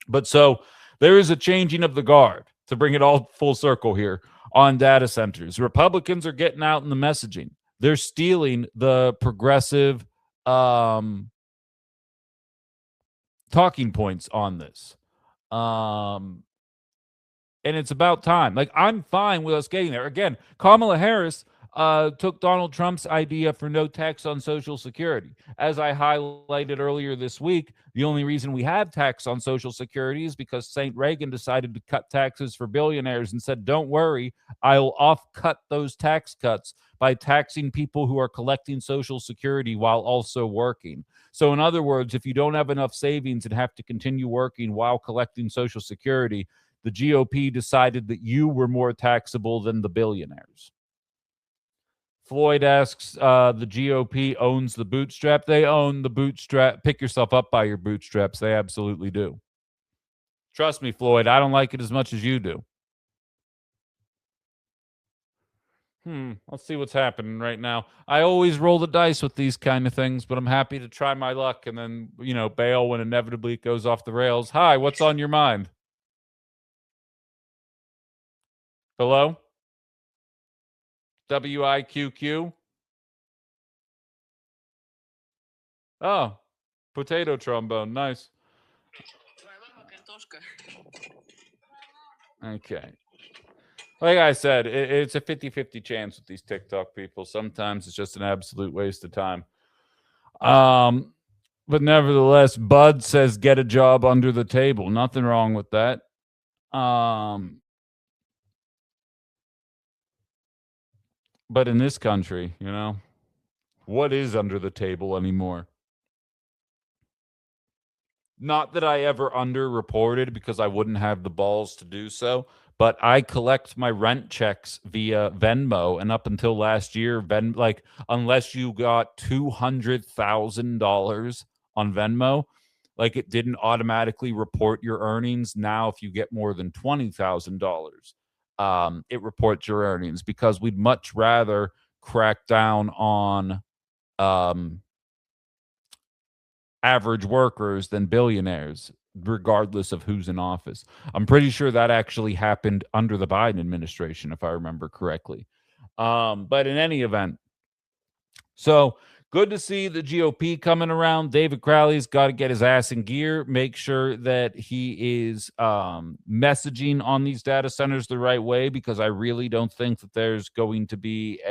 But so there is a changing of the guard, to bring it all full circle here, on data centers. Republicans are getting out in the messaging. They're stealing the progressive talking points on this. And it's about time. Like, I'm fine with us getting there. Again, Kamala Harris took Donald Trump's idea for no tax on Social Security. As I highlighted earlier this week, the only reason we have tax on Social Security is because St. Reagan decided to cut taxes for billionaires and said, don't worry, I'll off-cut those tax cuts by taxing people who are collecting Social Security while also working. So in other words, if you don't have enough savings and have to continue working while collecting Social Security, the GOP decided that you were more taxable than the billionaires. Floyd asks, the GOP owns the bootstrap. They own the bootstrap. Pick yourself up by your bootstraps. They absolutely do. Trust me, Floyd, I don't like it as much as you do. Let's see what's happening right now. I always roll the dice with these kind of things, but I'm happy to try my luck and then, bail when inevitably it goes off the rails. Hi, what's on your mind? Hello? WIQQ? Oh, potato trombone. Nice. Okay. Like I said, it's a 50-50 chance with these TikTok people. Sometimes it's just an absolute waste of time. But nevertheless, Bud says get a job under the table. Nothing wrong with that. But in this country, what is under the table anymore? Not that I ever underreported because I wouldn't have the balls to do so, but I collect my rent checks via Venmo, and up until last year, unless you got $200,000 on Venmo, it didn't automatically report your earnings. Now, if you get more than $20,000, it reports your earnings because we'd much rather crack down on average workers than billionaires, regardless of who's in office. I'm pretty sure that actually happened under the Biden administration, if I remember correctly. But in any event, so good to see the GOP coming around. David Crowley's got to get his ass in gear, make sure that he is messaging on these data centers the right way, because I really don't think that there's going to be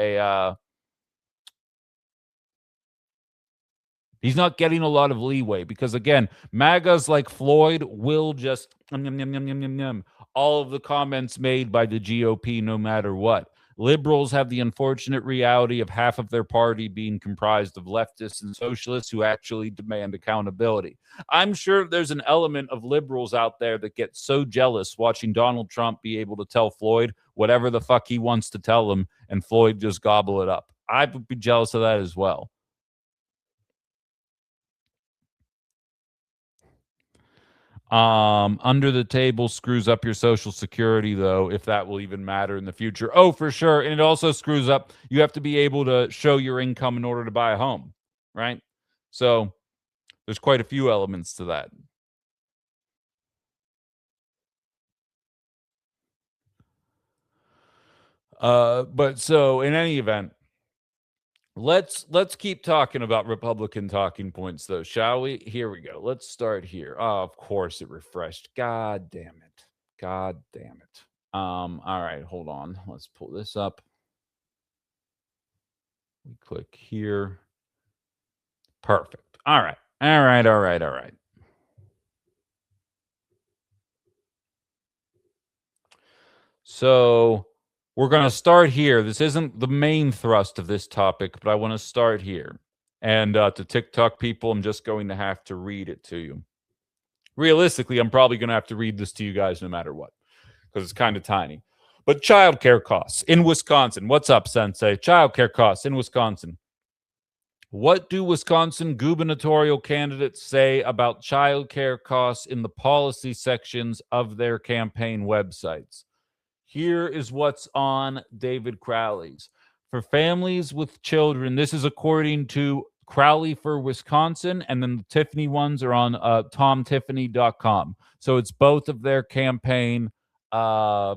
he's not getting a lot of leeway because, again, MAGAs like Floyd will just all of the comments made by the GOP no matter what. Liberals have the unfortunate reality of half of their party being comprised of leftists and socialists who actually demand accountability. I'm sure there's an element of liberals out there that get so jealous watching Donald Trump be able to tell Floyd whatever the fuck he wants to tell him and Floyd just gobble it up. I would be jealous of that as well. Under the table screws up your Social Security, though, if that will even matter in the future. Oh, for sure. And it also screws up. You have to be able to show your income in order to buy a home, right? So there's quite a few elements to that. But so in any event, let's keep talking about Republican talking points, though, shall we? Here we go. Let's start here. Oh, of course it refreshed. God damn it. God damn it. All right, hold on. Let's pull this up. We click here. Perfect. All right. So we're going to start here. This isn't the main thrust of this topic, but I want to start here. And to TikTok people, I'm just going to have to read it to you. Realistically, I'm probably going to have to read this to you guys no matter what, because it's kind of tiny. But childcare costs in Wisconsin. What's up, Sensei? Childcare costs in Wisconsin. What do Wisconsin gubernatorial candidates say about childcare costs in the policy sections of their campaign websites? Here is what's on David Crowley's. For families with children, this is according to Crowley for Wisconsin, and then the Tiffany ones are on tomtiffany.com. So it's both of their campaign websites.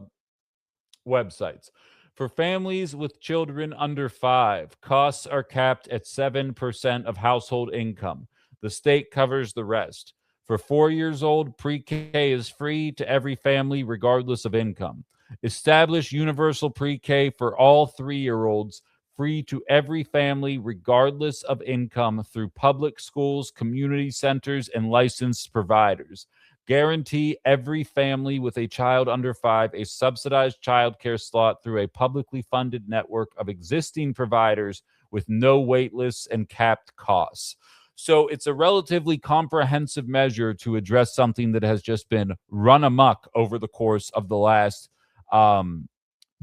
For families with children under 5, costs are capped at 7% of household income. The state covers the rest. For 4 years old, pre-K is free to every family regardless of income. Establish universal pre-K for all 3-year-olds, free to every family regardless of income through public schools, community centers, and licensed providers. Guarantee every family with a child under 5 a subsidized childcare slot through a publicly funded network of existing providers with no wait lists and capped costs. So it's a relatively comprehensive measure to address something that has just been run amok over the course of the last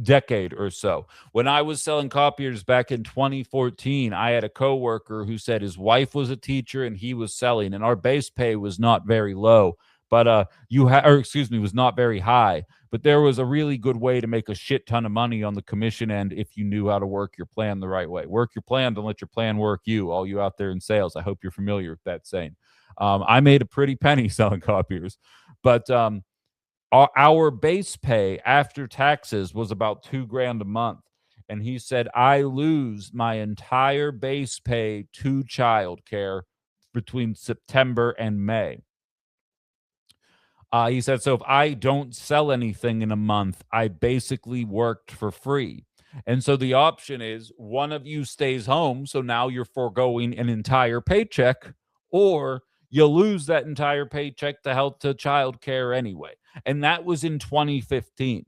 decade or so. When I was selling copiers back in 2014, I had a coworker who said his wife was a teacher and he was selling, and our base pay was not very low, but was not very high. But there was a really good way to make a shit ton of money on the commission end if you knew how to work your plan the right way. Work your plan, don't let your plan work you. All you out there in sales, I hope you're familiar with that saying. I made a pretty penny selling copiers, but our base pay after taxes was about $2,000 a month. And he said, I lose my entire base pay to childcare between September and May. He said, so if I don't sell anything in a month, I basically worked for free. And so the option is one of you stays home, so now you're foregoing an entire paycheck, or you lose that entire paycheck to help to childcare anyway. And that was in 2015.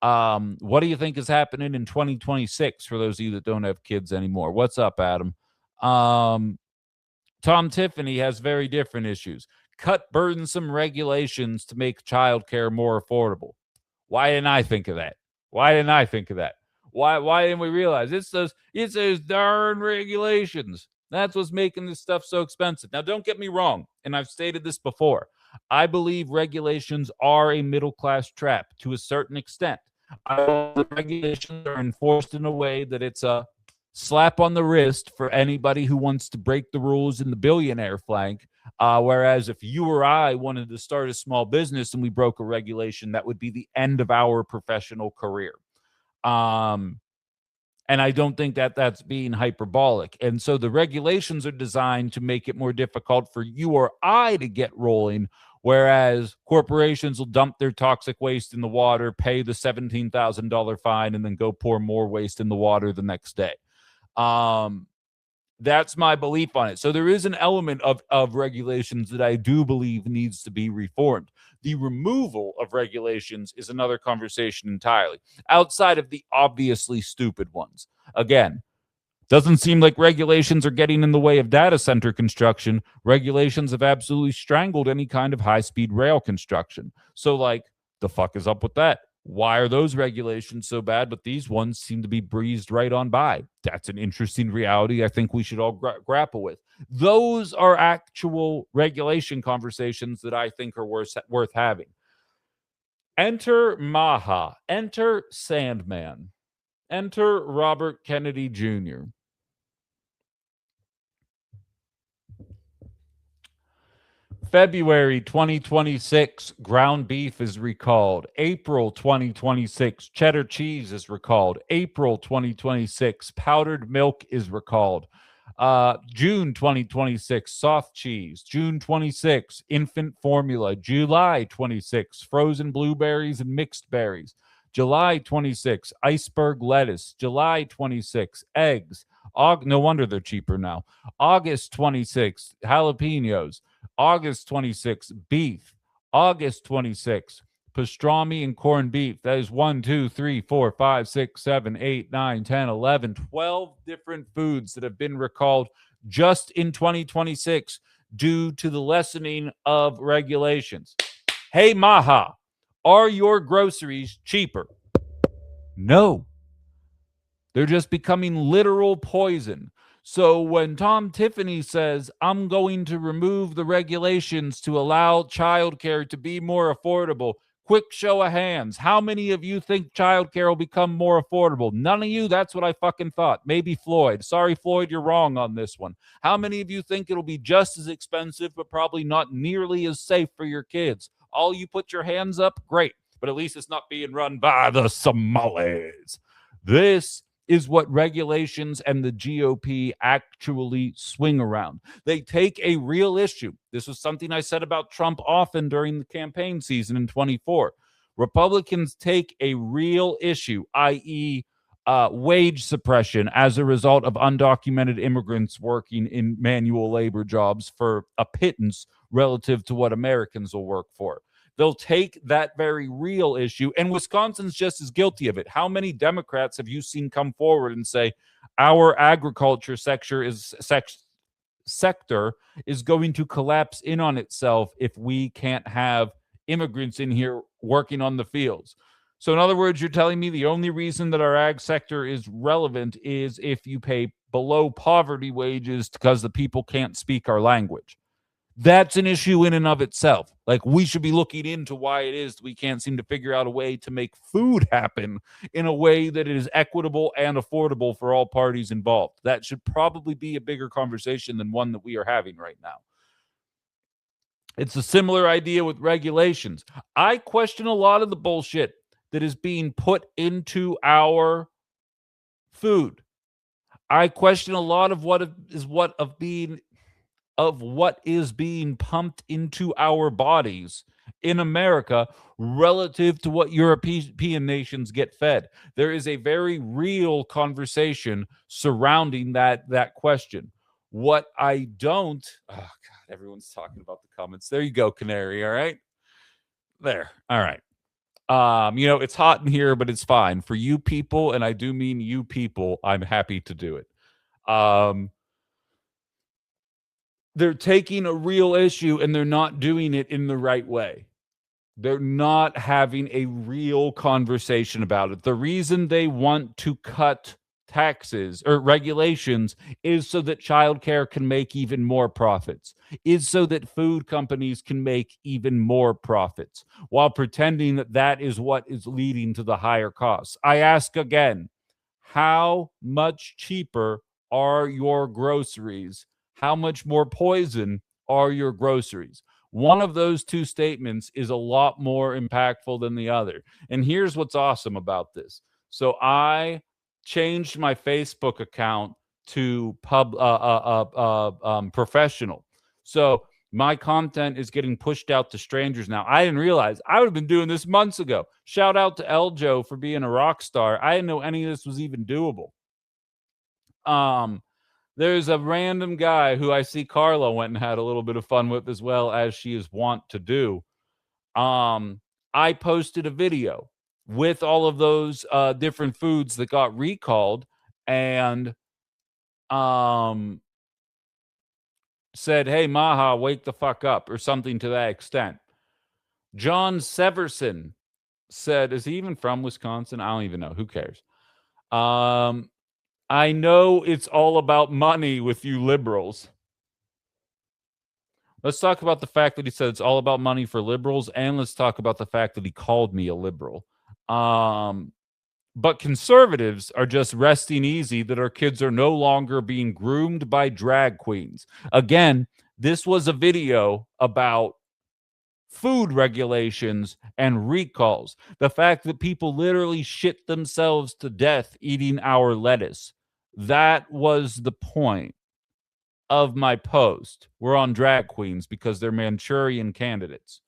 What do you think is happening in 2026 for those of you that don't have kids anymore? What's up, Adam? Tom Tiffany has very different issues. Cut burdensome regulations to make childcare more affordable. Why didn't I think of that? Why didn't we realize it's those darn regulations? That's what's making this stuff so expensive. Now, don't get me wrong, and I've stated this before. I believe regulations are a middle-class trap to a certain extent. I believe the regulations are enforced in a way that it's a slap on the wrist for anybody who wants to break the rules in the billionaire flank. Whereas if you or I wanted to start a small business and we broke a regulation, that would be the end of our professional career. And I don't think that that's being hyperbolic. And so the regulations are designed to make it more difficult for you or I to get rolling, whereas corporations will dump their toxic waste in the water, pay the $17,000 fine, and then go pour more waste in the water the next day. That's my belief on it. So there is an element of regulations that I do believe needs to be reformed. The removal of regulations is another conversation entirely, outside of the obviously stupid ones. Again, doesn't seem like regulations are getting in the way of data center construction. Regulations have absolutely strangled any kind of high-speed rail construction. So, like, the fuck is up with that? Why are those regulations so bad, but these ones seem to be breezed right on by? That's an interesting reality I think we should all grapple with. Those are actual regulation conversations that I think are worth having. Enter Maha. Enter Sandman. Enter Robert Kennedy Jr. February 2026, ground beef is recalled. April 2026, cheddar cheese is recalled. April 2026, powdered milk is recalled. June 2026, soft cheese. June 26, infant formula. July 26, frozen blueberries and mixed berries. July 26, iceberg lettuce. July 26, eggs. No wonder they're cheaper now. August 26, jalapenos. August 26, beef. August 26, pastrami, and corned beef. That is 1, 2, 3, 4, 5, 6, 7, 8, 9, 10, 11, 12 different foods that have been recalled just in 2026 due to the lessening of regulations. Hey, Maha, are your groceries cheaper? No. They're just becoming literal poison. So when Tom Tiffany says, I'm going to remove the regulations to allow childcare to be more affordable, quick show of hands. How many of you think childcare will become more affordable? None of you? That's what I fucking thought. Maybe Floyd. Sorry, Floyd, you're wrong on this one. How many of you think it'll be just as expensive, but probably not nearly as safe for your kids? All you put your hands up? Great. But at least it's not being run by the Somalis. This is what regulations and the GOP actually swing around. They take a real issue. This was something I said about Trump often during the campaign season in 24. Republicans take a real issue, i.e., wage suppression as a result of undocumented immigrants working in manual labor jobs for a pittance relative to what Americans will work for. They'll take that very real issue, and Wisconsin's just as guilty of it. How many Democrats have you seen come forward and say, our agriculture sector is going to collapse in on itself if we can't have immigrants in here working on the fields? So in other words, you're telling me the only reason that our ag sector is relevant is if you pay below poverty wages because the people can't speak our language. That's an issue in and of itself. Like, we should be looking into why it is we can't seem to figure out a way to make food happen in a way that is equitable and affordable for all parties involved. That should probably be a bigger conversation than one that we are having right now. It's a similar idea with regulations. I question a lot of the bullshit that is being put into our food. I question a lot of what is being pumped into our bodies in America relative to what European nations get fed. There is a very real conversation surrounding that question. What I don't, oh God, everyone's talking about the comments. There you go, Canary. All right. There. All right. It's hot in here, but it's fine for you people. And I do mean you people. I'm happy to do it. They're taking a real issue and they're not doing it in the right way. They're not having a real conversation about it. The reason they want to cut taxes or regulations is so that childcare can make even more profits, is so that food companies can make even more profits, while pretending that that is what is leading to the higher costs. I ask again, how much cheaper are your groceries? How much more poison are your groceries? One of those two statements is a lot more impactful than the other. And here's what's awesome about this. So I changed my Facebook account to professional. So my content is getting pushed out to strangers now. I didn't realize I would have been doing this months ago. Shout out to Eljo for being a rock star. I didn't know any of this was even doable. There's a random guy who I see Carla went and had a little bit of fun with, as well as she is wont to do. I posted a video with all of those different foods that got recalled, and said, hey, Maha, wake the fuck up, or something to that extent. John Severson said, is he even from Wisconsin? I don't even know. Who cares? I know it's all about money with you liberals. Let's talk about the fact that he said it's all about money for liberals, and let's talk about the fact that he called me a liberal. But conservatives are just resting easy that our kids are no longer being groomed by drag queens. Again, this was a video about food regulations and recalls. The fact that people literally shit themselves to death eating our lettuce. That was the point of my post. We're on drag queens because they're Manchurian candidates.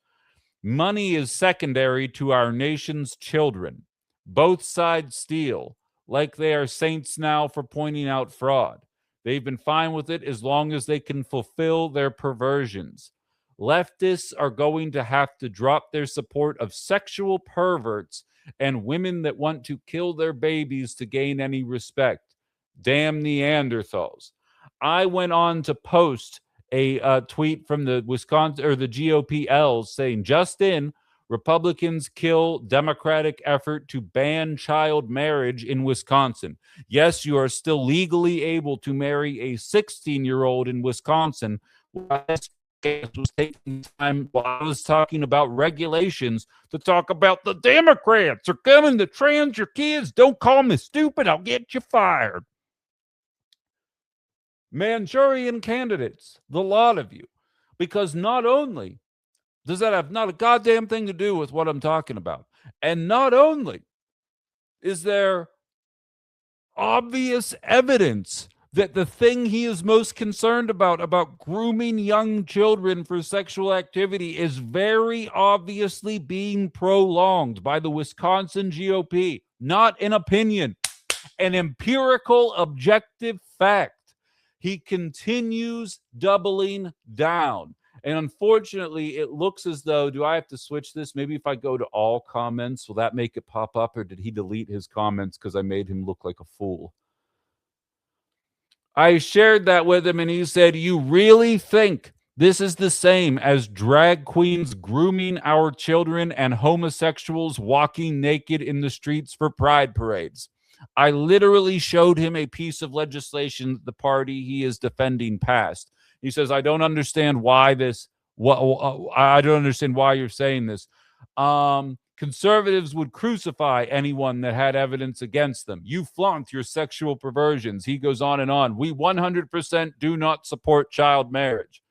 Money is secondary to our nation's children. Both sides steal, like they are saints now for pointing out fraud. They've been fine with it as long as they can fulfill their perversions. Leftists are going to have to drop their support of sexual perverts and women that want to kill their babies to gain any respect. Damn Neanderthals. I went on to post a tweet from the Wisconsin or the GOP saying, just in, Republicans kill Democratic effort to ban child marriage in Wisconsin. Yes, you are still legally able to marry a 16-year-old in Wisconsin. Was taking time while I was talking about regulations to talk about the Democrats are coming to trans your kids. Don't call me stupid. I'll get you fired. Manchurian candidates, the lot of you. Because not only does that have not a goddamn thing to do with what I'm talking about, and not only is there obvious evidence that the thing he is most concerned about grooming young children for sexual activity is very obviously being prolonged by the Wisconsin GOP. Not an opinion, an empirical, objective fact. He continues doubling down. And unfortunately, it looks as though, do I have to switch this? Maybe if I go to all comments, will that make it pop up? Or did he delete his comments because I made him look like a fool? I shared that with him and he said, you really think this is the same as drag queens grooming our children and homosexuals walking naked in the streets for pride parades? I literally showed him a piece of legislation the party he is defending passed. He says, I don't understand why this, I don't understand why you're saying this. Conservatives would crucify anyone that had evidence against them. You flaunt your sexual perversions. He goes on and on. We 100% do not support child marriage.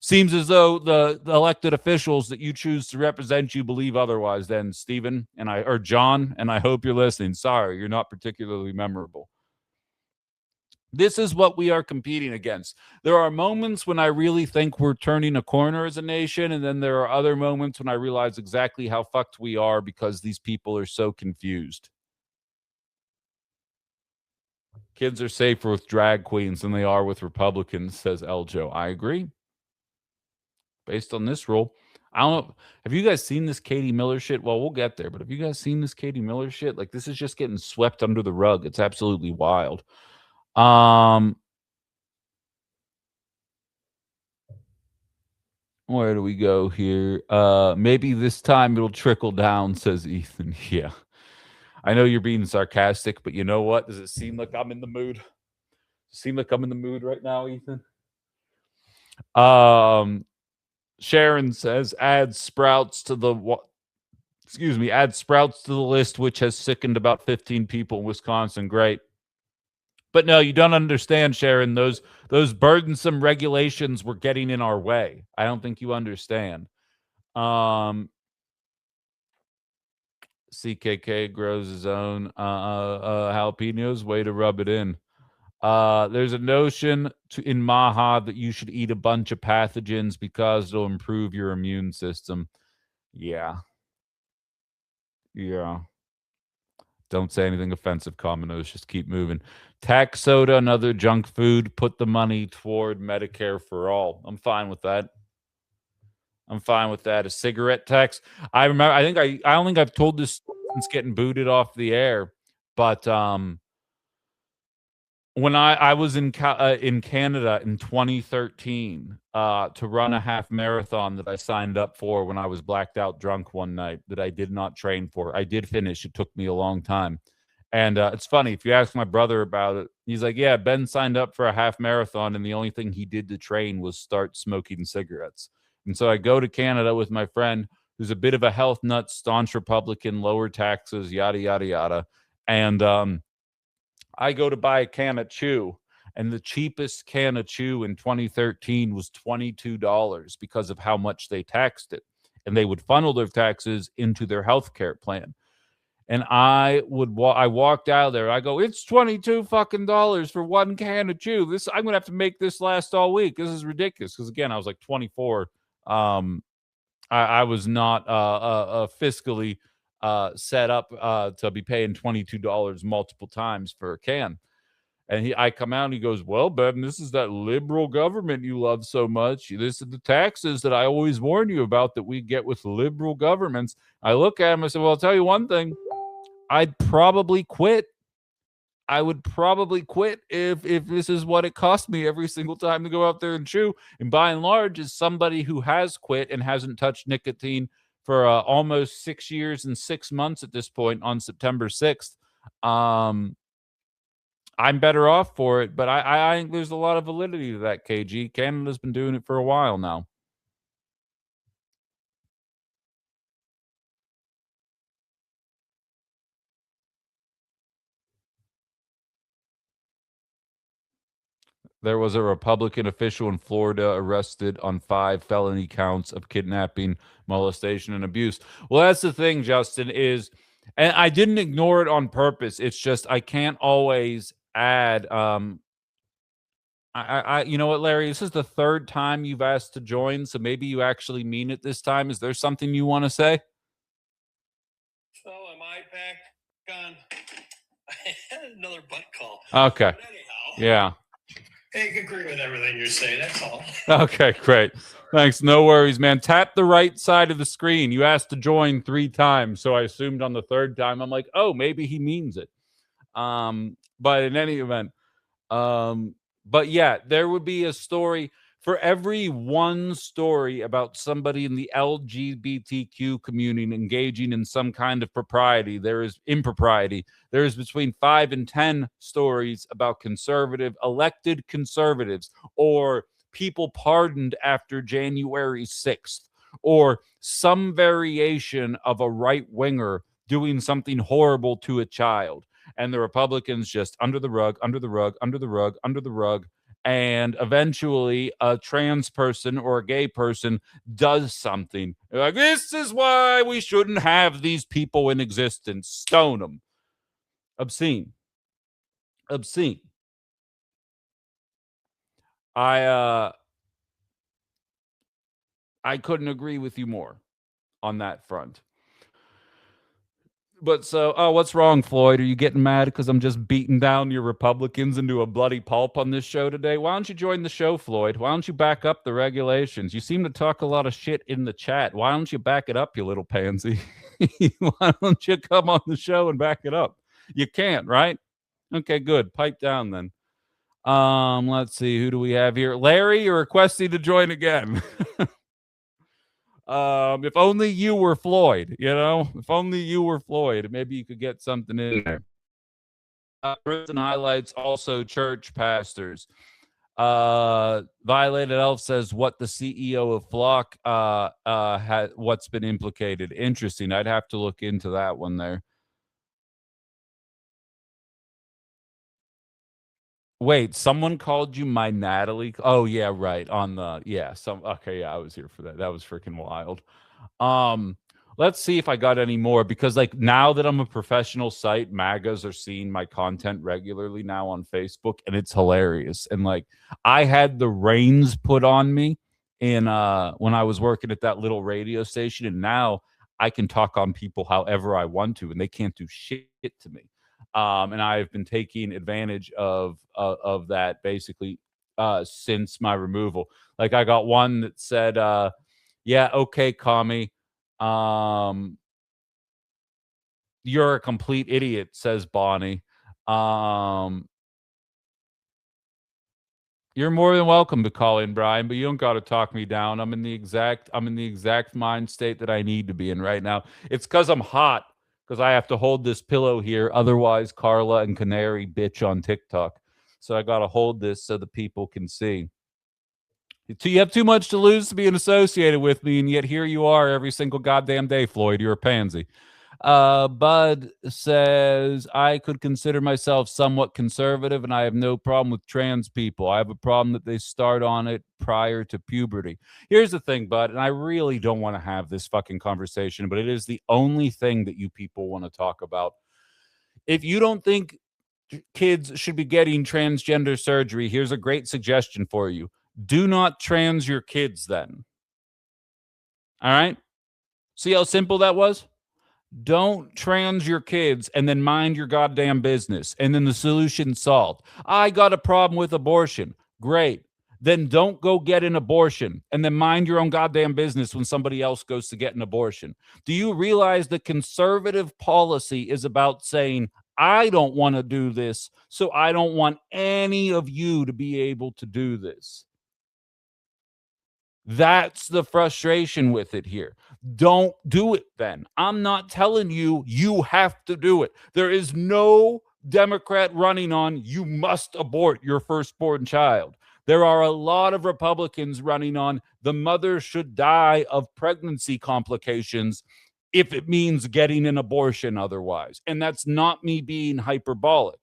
Seems as though the elected officials that you choose to represent you believe otherwise then, Stephen, or John, and I hope you're listening. Sorry, you're not particularly memorable. This is what we are competing against. There are moments when I really think we're turning a corner as a nation, and then there are other moments when I realize exactly how fucked we are because these people are so confused. Kids are safer with drag queens than they are with Republicans, says Eljo. I agree. Based on this rule. I don't know. Have you guys seen this Katie Miller shit? Well, we'll get there, but have you guys seen this Katie Miller shit? Like, this is just getting swept under the rug. It's absolutely wild. Where do we go here? Maybe this time it'll trickle down, says Ethan. Yeah. I know you're being sarcastic, but you know what? Does it seem like I'm in the mood? Seem like I'm in the mood right now, Ethan? Sharon says add Sprouts to the list, which has sickened about 15 people in Wisconsin. Great. But no, you don't understand, Sharon. Those burdensome regulations were getting in our way. I don't think you understand. CKK grows his own jalapenos. Way to rub it in. There's a notion in Maha that you should eat a bunch of pathogens because it'll improve your immune system. Yeah. Don't say anything offensive, Cominos. Just keep moving. Tax soda, another junk food. Put the money toward Medicare for all. I'm fine with that. A cigarette tax. I remember. I don't think I've told this since getting booted off the air, but when I was in Canada in 2013 to run a half marathon that I signed up for when I was blacked out drunk one night that I did not train for. I did finish. It took me a long time. And it's funny, if you ask my brother about it, he's like, yeah, Ben signed up for a half marathon and the only thing he did to train was start smoking cigarettes. And so I go to Canada with my friend who's a bit of a health nut, staunch Republican, lower taxes, yada, yada, yada. And I go to buy a can of chew, and the cheapest can of chew in 2013 was $22 because of how much they taxed it. And they would funnel their taxes into their health care plan. And I walked out of there. I go, it's $22 fucking dollars for one can of chew. I'm going to have to make this last all week. This is ridiculous. Because again, I was like 24. I was not fiscally set up to be paying $22 multiple times for a can. And I come out and he goes, well, Ben, this is that liberal government you love so much. This is the taxes that I always warn you about that we get with liberal governments. I look at him, I said, well, I'll tell you one thing. I'd probably quit. I would probably quit if this is what it cost me every single time to go out there and chew. And by and large, as somebody who has quit and hasn't touched nicotine for almost 6 years and 6 months at this point on September 6th, I'm better off for it. But I think there's a lot of validity to that, KG. Canada's been doing it for a while now. There was a Republican official in Florida arrested on 5 felony counts of kidnapping, molestation, and abuse. Well, that's the thing, Justin, is, and I didn't ignore it on purpose. It's just I can't always add. You know what, Larry? This is the 3rd time you've asked to join, so maybe you actually mean it this time. Is there something you want to say? So am I back on? I had another butt call. Okay. But anyhow. Yeah. Hey, I agree with everything you're saying. That's all. Okay, great. Thanks. No worries, man. Tap the right side of the screen. You asked to join 3 times, so I assumed on the 3rd time, I'm like, oh, maybe he means it. But in any event, but yeah, there would be a story for every one story about somebody in the LGBTQ community engaging in some kind of propriety. There is impropriety. There is between 5 and 10 stories about elected conservatives, or people pardoned after January 6th, or some variation of a right winger doing something horrible to a child. And the Republicans just under the rug, under the rug, under the rug, under the rug. And eventually a trans person or a gay person does something. They're like, this is why we shouldn't have these people in existence. Stone them. Obscene. Obscene. I couldn't agree with you more on that front. But so, what's wrong, Floyd? Are you getting mad because I'm just beating down your Republicans into a bloody pulp on this show today? Why don't you join the show, Floyd? Why don't you back up the regulations? You seem to talk a lot of shit in the chat. Why don't you back it up, you little pansy? Why don't you come on the show and back it up? You can't, right? Okay, good. Pipe down then. Let's see. Who do we have here? Larry, you're requesting to join again. If only you were Floyd, if only you were Floyd, maybe you could get something in there. And highlights also church pastors. Violated Elf says what the CEO of Flock what's been implicated. Interesting. I'd have to look into that one there. Wait, someone called you my Natalie? Oh yeah, right. Okay, yeah, I was here for that. That was freaking wild. Let's see if I got any more, because like now that I'm a professional site, MAGAs are seeing my content regularly now on Facebook, and it's hilarious. And like I had the reins put on me in when I was working at that little radio station, and now I can talk on people however I want to, and they can't do shit to me. And I've been taking advantage of that basically since my removal. Like I got one that said, yeah, okay, commie. You're a complete idiot, says Bonnie. You're more than welcome to call in, Brian, but you don't got to talk me down. I'm in the exact mind state that I need to be in right now. It's because I'm hot, because I have to hold this pillow here. Otherwise, Carla and Canary bitch on TikTok. So I got to hold this so the people can see. You have too much to lose to being associated with me, and yet here you are every single goddamn day, Floyd. You're a pansy. Bud says, I could consider myself somewhat conservative, and I have no problem with trans people. I have a problem that they start on it prior to puberty. Here's the thing, Bud, and I really don't want to have this fucking conversation, but it is the only thing that you people want to talk about. If you don't think kids should be getting transgender surgery, here's a great suggestion for you. Do not trans your kids then. All right? See how simple that was? Don't trans your kids and then mind your goddamn business. And then the solution's solved. I got a problem with abortion. Great. Then don't go get an abortion and then mind your own goddamn business when somebody else goes to get an abortion. Do you realize that conservative policy is about saying, I don't want to do this, so I don't want any of you to be able to do this? That's the frustration with it here. Don't do it then. I'm not telling you you have to do it. There is no Democrat running on you must abort your firstborn child. There are a lot of Republicans running on the mother should die of pregnancy complications if it means getting an abortion otherwise. And that's not me being hyperbolic.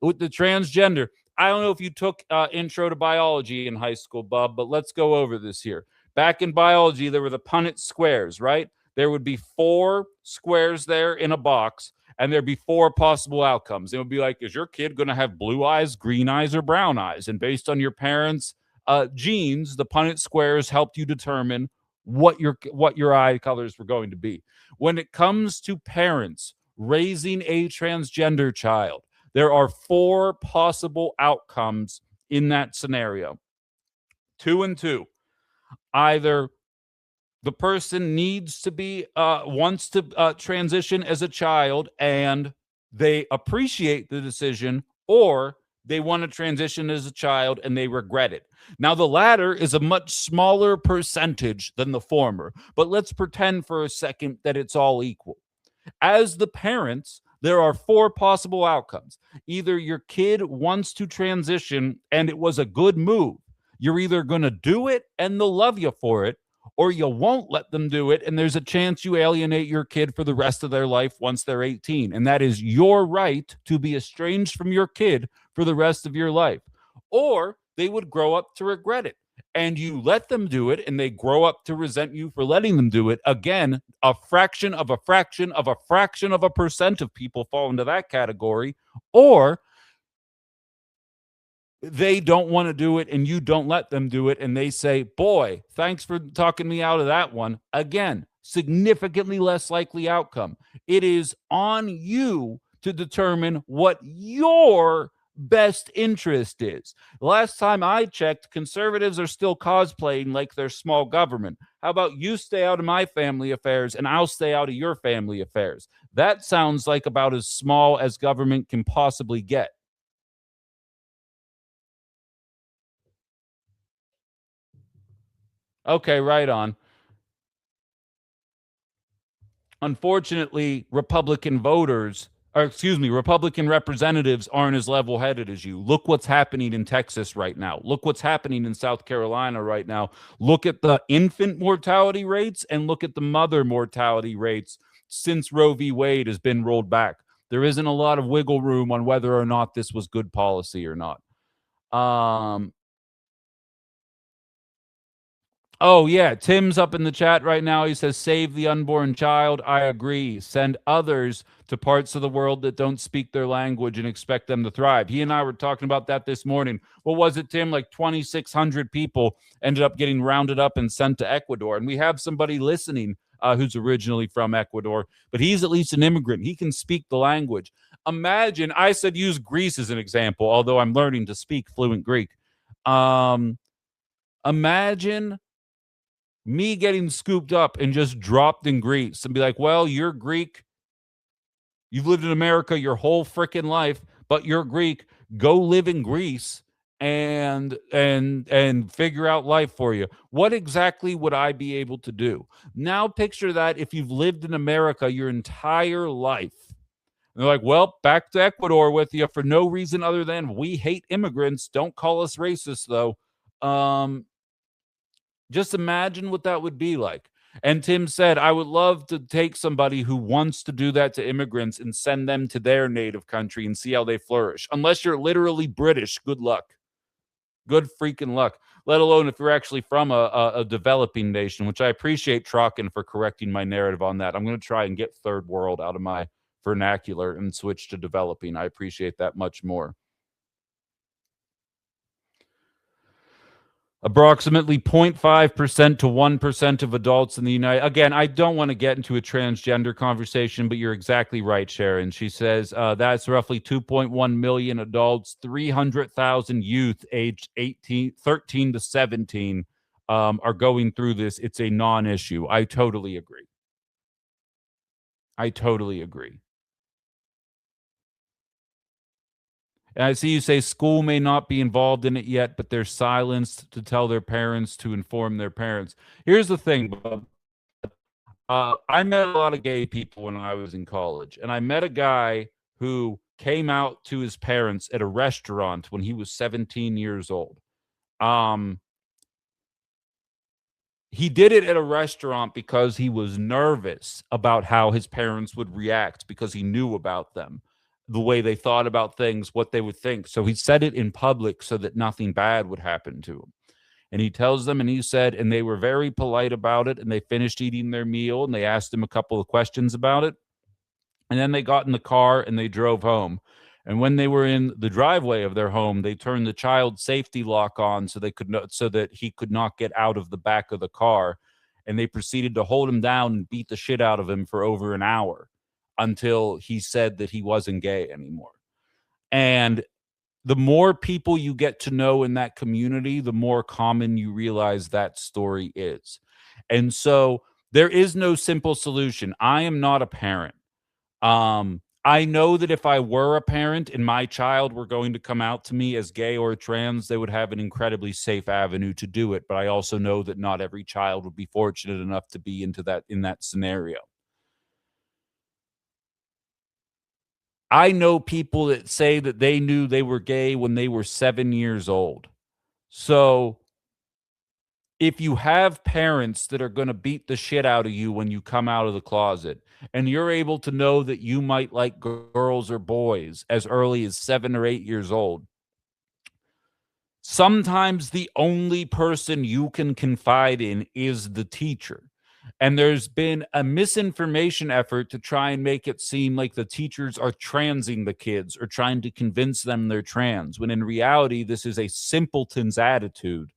With the transgender, I don't know if you took intro to biology in high school, Bub, but let's go over this here. Back in biology, there were the Punnett squares, right? There would be 4 squares there in a box, and there'd be 4 possible outcomes. It would be like, is your kid going to have blue eyes, green eyes, or brown eyes? And based on your parents' genes, the Punnett squares helped you determine what your eye colors were going to be. When it comes to parents raising a transgender child, there are 4 possible outcomes in that scenario. 2 and 2. Either the person needs to be, wants to transition as a child and they appreciate the decision, or they want to transition as a child and they regret it. Now, the latter is a much smaller percentage than the former, but let's pretend for a second that it's all equal. As the parents, there are 4 possible outcomes. Either your kid wants to transition and it was a good move. You're either going to do it and they'll love you for it, or you won't let them do it, and there's a chance you alienate your kid for the rest of their life once they're 18. And that is your right to be estranged from your kid for the rest of your life. Or they would grow up to regret it, and you let them do it, and they grow up to resent you for letting them do it. Again, a fraction of a fraction of a fraction of a percent of people fall into that category. Or they don't want to do it and you don't let them do it, and they say, boy, thanks for talking me out of that one. Again, significantly less likely outcome. It is on you to determine what your best interest is. The last time I checked, conservatives are still cosplaying like they're small government. How about you stay out of my family affairs and I'll stay out of your family affairs? That sounds like about as small as government can possibly get. Okay, right on. Unfortunately, Republican representatives aren't as level-headed as you. Look what's happening in Texas right now. Look what's happening in South Carolina right now. Look at the infant mortality rates and look at the mother mortality rates since Roe v. Wade has been rolled back. There isn't a lot of wiggle room on whether or not this was good policy or not. Oh, yeah. Tim's up in the chat right now. He says, save the unborn child. I agree. Send others to parts of the world that don't speak their language and expect them to thrive. He and I were talking about that this morning. What was it, Tim? Like 2,600 people ended up getting rounded up and sent to Ecuador. And we have somebody listening who's originally from Ecuador, but he's at least an immigrant. He can speak the language. Imagine, I said use Greece as an example, although I'm learning to speak fluent Greek. Imagine me getting scooped up and just dropped in Greece and be like, well, you're Greek. You've lived in America your whole freaking life, but you're Greek. Go live in Greece and figure out life for you. What exactly would I be able to do? Now picture that if you've lived in America your entire life. And they're like, well, back to Ecuador with you for no reason other than we hate immigrants. Don't call us racist, though. Just imagine what that would be like. And Tim said, I would love to take somebody who wants to do that to immigrants and send them to their native country and see how they flourish. Unless you're literally British, good luck. Good freaking luck. Let alone if you're actually from a developing nation, which I appreciate Trocken for correcting my narrative on that. I'm going to try and get third world out of my vernacular and switch to developing. I appreciate that much more. Approximately 0.5% to 1% of adults in the United... Again, I don't want to get into a transgender conversation, but you're exactly right, Sharon. She says that's roughly 2.1 million adults, 300,000 youth aged 13 to 17 are going through this. It's a non-issue. I totally agree. I totally agree. And I see you say school may not be involved in it yet, but they're silenced to tell their parents to inform their parents. Here's the thing, Bob. I met a lot of gay people when I was in college, and I met a guy who came out to his parents at a restaurant when he was 17 years old. He did it at a restaurant because he was nervous about how his parents would react because he knew about them, the way they thought about things, what they would think. So he said it in public so that nothing bad would happen to him. And he tells them, and he said, and they were very polite about it, and they finished eating their meal, and they asked him a couple of questions about it. And then they got in the car and they drove home. And when they were in the driveway of their home, they turned the child safety lock on so they could so that he could not get out of the back of the car. And they proceeded to hold him down and beat the shit out of him for over an hour until he said that he wasn't gay anymore. And the more people you get to know in that community, the more common you realize that story is. And so there is no simple solution. I am not a parent. I know that if I were a parent and my child were going to come out to me as gay or trans, they would have an incredibly safe avenue to do it. But I also know that not every child would be fortunate enough to be in that scenario. I know people that say that they knew they were gay when they were 7 years old. So if you have parents that are going to beat the shit out of you when you come out of the closet, and you're able to know that you might like girls or boys as early as 7 or 8 years old, sometimes the only person you can confide in is the teacher. And there's been a misinformation effort to try and make it seem like the teachers are transing the kids or trying to convince them they're trans, when in reality, this is a simpleton's attitude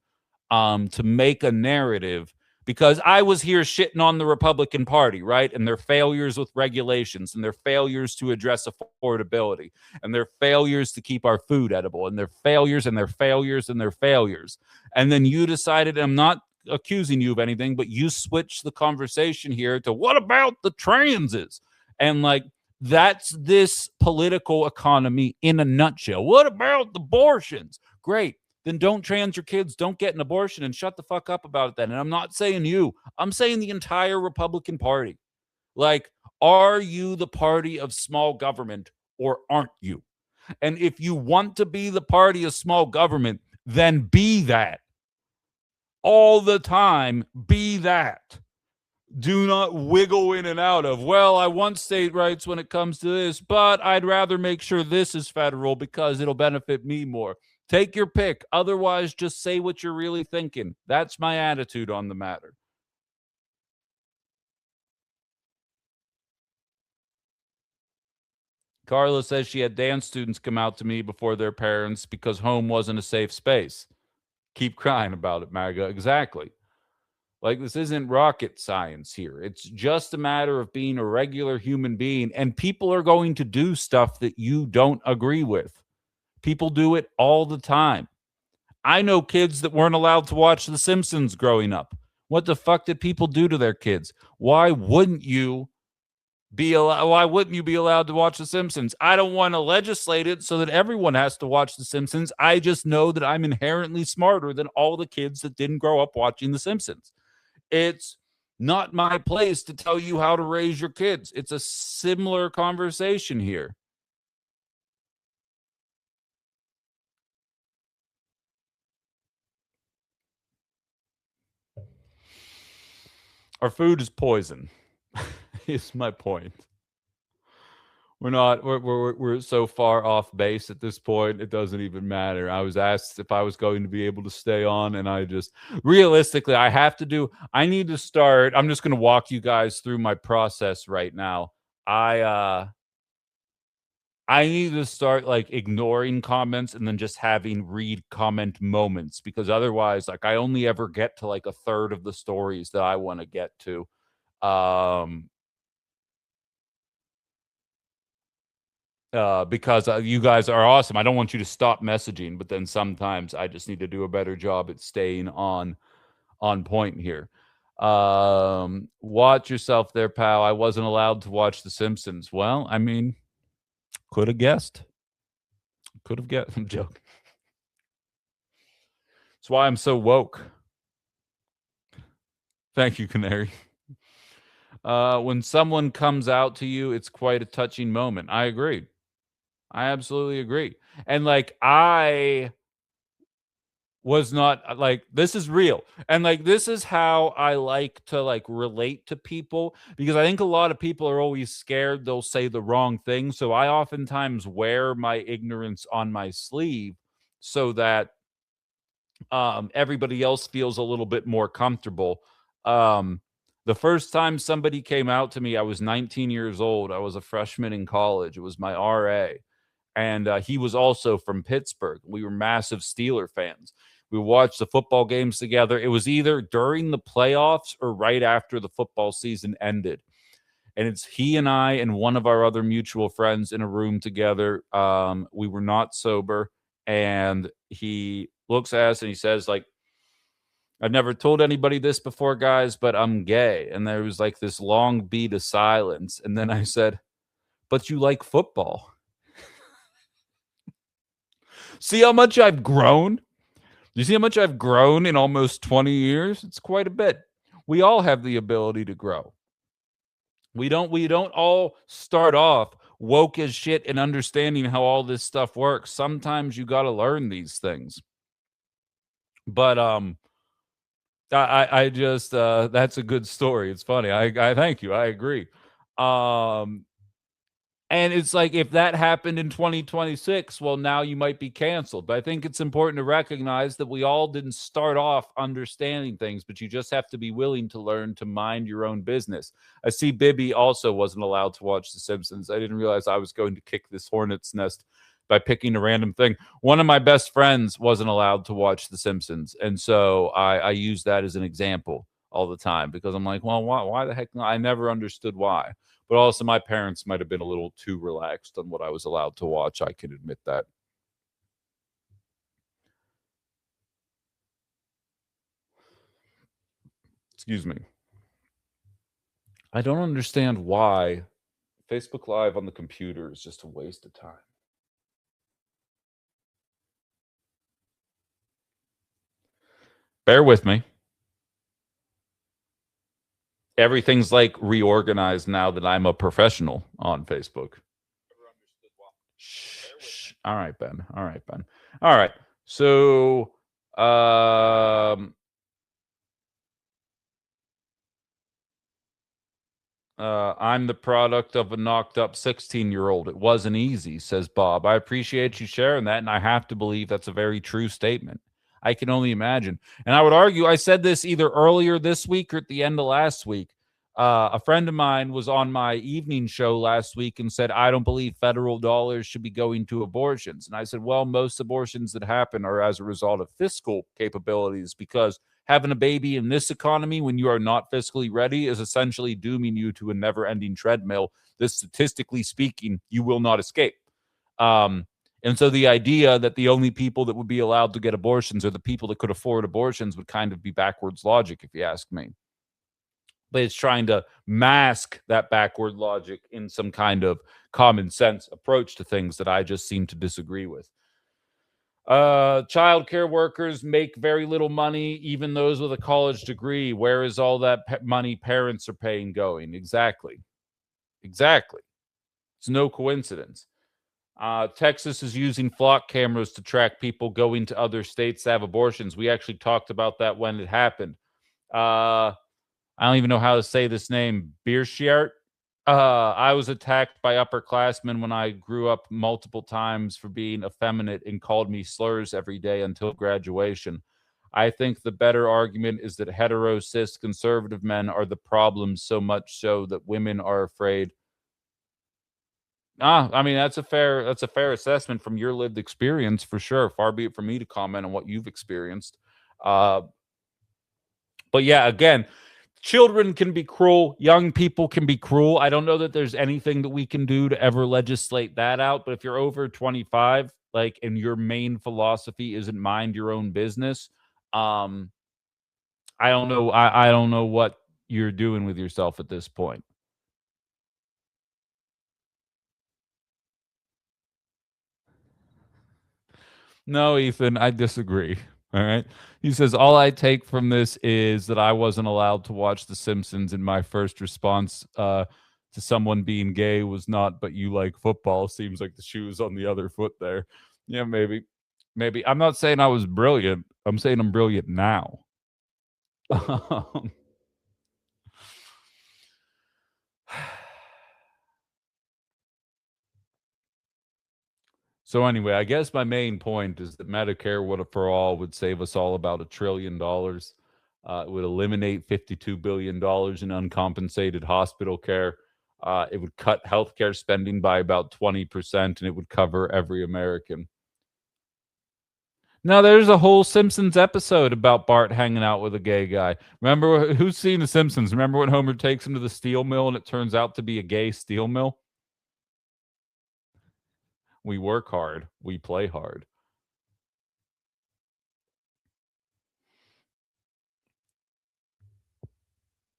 to make a narrative. Because I was here shitting on the Republican Party, right? And their failures with regulations and their failures to address affordability and their failures to keep our food edible and their failures and their failures and their failures. And then you decided, I'm not accusing you of anything, but you switched the conversation here to what about the transes? And like, that's this political economy in a nutshell. What about the abortions? Great. Then don't trans your kids, don't get an abortion, and shut the fuck up about it then. And I'm not saying you. I'm saying the entire Republican Party. Like, are you the party of small government or aren't you? And if you want to be the party of small government, then be that. All the time, be that. Do not wiggle in and out of, well, I want state rights when it comes to this, but I'd rather make sure this is federal because it'll benefit me more. Take your pick. Otherwise, just say what you're really thinking. That's my attitude on the matter. Carla says she had dance students come out to me before their parents because home wasn't a safe space. Keep crying about it, MAGA. Exactly. Like, this isn't rocket science here. It's just a matter of being a regular human being. And people are going to do stuff that you don't agree with. People do it all the time. I know kids that weren't allowed to watch The Simpsons growing up. What the fuck did people do to their kids? Why wouldn't you be allowed to watch The Simpsons? I don't want to legislate it so that everyone has to watch The Simpsons. I just know that I'm inherently smarter than all the kids that didn't grow up watching The Simpsons. It's not my place to tell you how to raise your kids. It's a similar conversation here. Our food is poison. Is my point. We're so far off base at this point, it doesn't even matter. I was asked if I was going to be able to stay on, and I just, realistically, I need to start. I'm just going to walk you guys through my process right now. I need to start like ignoring comments and then just having read comment moments, because otherwise, like, I only ever get to like a third of the stories that I want to get to. Um, because you guys are awesome. I don't want you to stop messaging, but then sometimes I just need to do a better job at staying on point here. Watch yourself there, pal. I wasn't allowed to watch The Simpsons. Well, I mean, could have guessed. Could have guessed. I'm joking. That's why I'm so woke. Thank you, Canary. When someone comes out to you, it's quite a touching moment. I agree. I absolutely agree. And like, I was not like, this is real, and like, this is how I like to like relate to people, because I think a lot of people are always scared they'll say the wrong thing. So I oftentimes wear my ignorance on my sleeve so that everybody else feels a little bit more comfortable. um the first time somebody came out to me, I was 19 years old. I was a freshman in college. It was my RA, and he was also from Pittsburgh. We were massive Steeler fans. We watched the football games together. It was either during the playoffs or right after the football season ended. And it's he and I and one of our other mutual friends in a room together. We were not sober. And he looks at us and he says, like, I've never told anybody this before, guys, but I'm gay. And there was like this long beat of silence. And then I said, but you like football. See how much I've grown? You see how much I've grown in almost 20 years? It's quite a bit. We all have the ability to grow. We don't all start off woke as shit and understanding how all this stuff works. Sometimes you got to learn these things. But I just that's a good story. It's funny. I thank you. I agree. And it's like, if that happened in 2026, well, now you might be canceled. But I think it's important to recognize that we all didn't start off understanding things, but you just have to be willing to learn to mind your own business. I see Bibby also wasn't allowed to watch The Simpsons. I didn't realize I was going to kick this hornet's nest by picking a random thing. One of my best friends wasn't allowed to watch The Simpsons. And so I use that as an example all the time, because I'm like, well, why the heck not? I never understood why. But also, my parents might have been a little too relaxed on what I was allowed to watch. I can admit that. Excuse me. I don't understand why Facebook Live on the computer is just a waste of time. Bear with me. Everything's like reorganized now that I'm a professional on Facebook. Shh. All right, Ben. All right, Ben. All right. So, I'm the product of a knocked up 16-year-old. It wasn't easy, says Bob. I appreciate you sharing that, and I have to believe that's a very true statement. I can only imagine. And I would argue, I said this either earlier this week or at the end of last week. A friend of mine was on my evening show last week and said, I don't believe federal dollars should be going to abortions. And I said, well, most abortions that happen are as a result of fiscal capabilities, because having a baby in this economy when you are not fiscally ready is essentially dooming you to a never-ending treadmill that, statistically speaking, you will not escape. And so the idea that the only people that would be allowed to get abortions are the people that could afford abortions would kind of be backwards logic, if you ask me. But it's trying to mask that backward logic in some kind of common sense approach to things that I just seem to disagree with. Child care workers make very little money, even those with a college degree. Where is all that money parents are paying going? Exactly. It's no coincidence. Texas is using flock cameras to track people going to other states to have abortions. We actually talked about that when it happened. I don't even know how to say this name. Beershiart. I was attacked by upperclassmen when I grew up multiple times for being effeminate and called me slurs every day until graduation. I think the better argument is that hetero, cis, conservative men are the problem, so much so that women are afraid I mean, that's a fair assessment from your lived experience for sure. Far be it from me to comment on what you've experienced. But yeah, again, children can be cruel. Young people can be cruel. I don't know that there's anything that we can do to ever legislate that out. But if you're over 25, like, and your main philosophy isn't mind your own business, um, I don't know. I don't know what you're doing with yourself at this point. No, Ethan, I disagree. All right. He says, all I take from this is that I wasn't allowed to watch The Simpsons, and my first response to someone being gay was not, but you like football. Seems like the shoe is on the other foot there. Yeah, maybe. Maybe. I'm not saying I was brilliant. I'm saying I'm brilliant now. So anyway, I guess my main point is that Medicare for all would save us all about $1 trillion. It would eliminate $52 billion in uncompensated hospital care. It would cut healthcare spending by about 20%, and it would cover every American. Now, there's a whole Simpsons episode about Bart hanging out with a gay guy. Remember, who's seen The Simpsons? Remember when Homer takes him to the steel mill and it turns out to be a gay steel mill? We work hard. We play hard.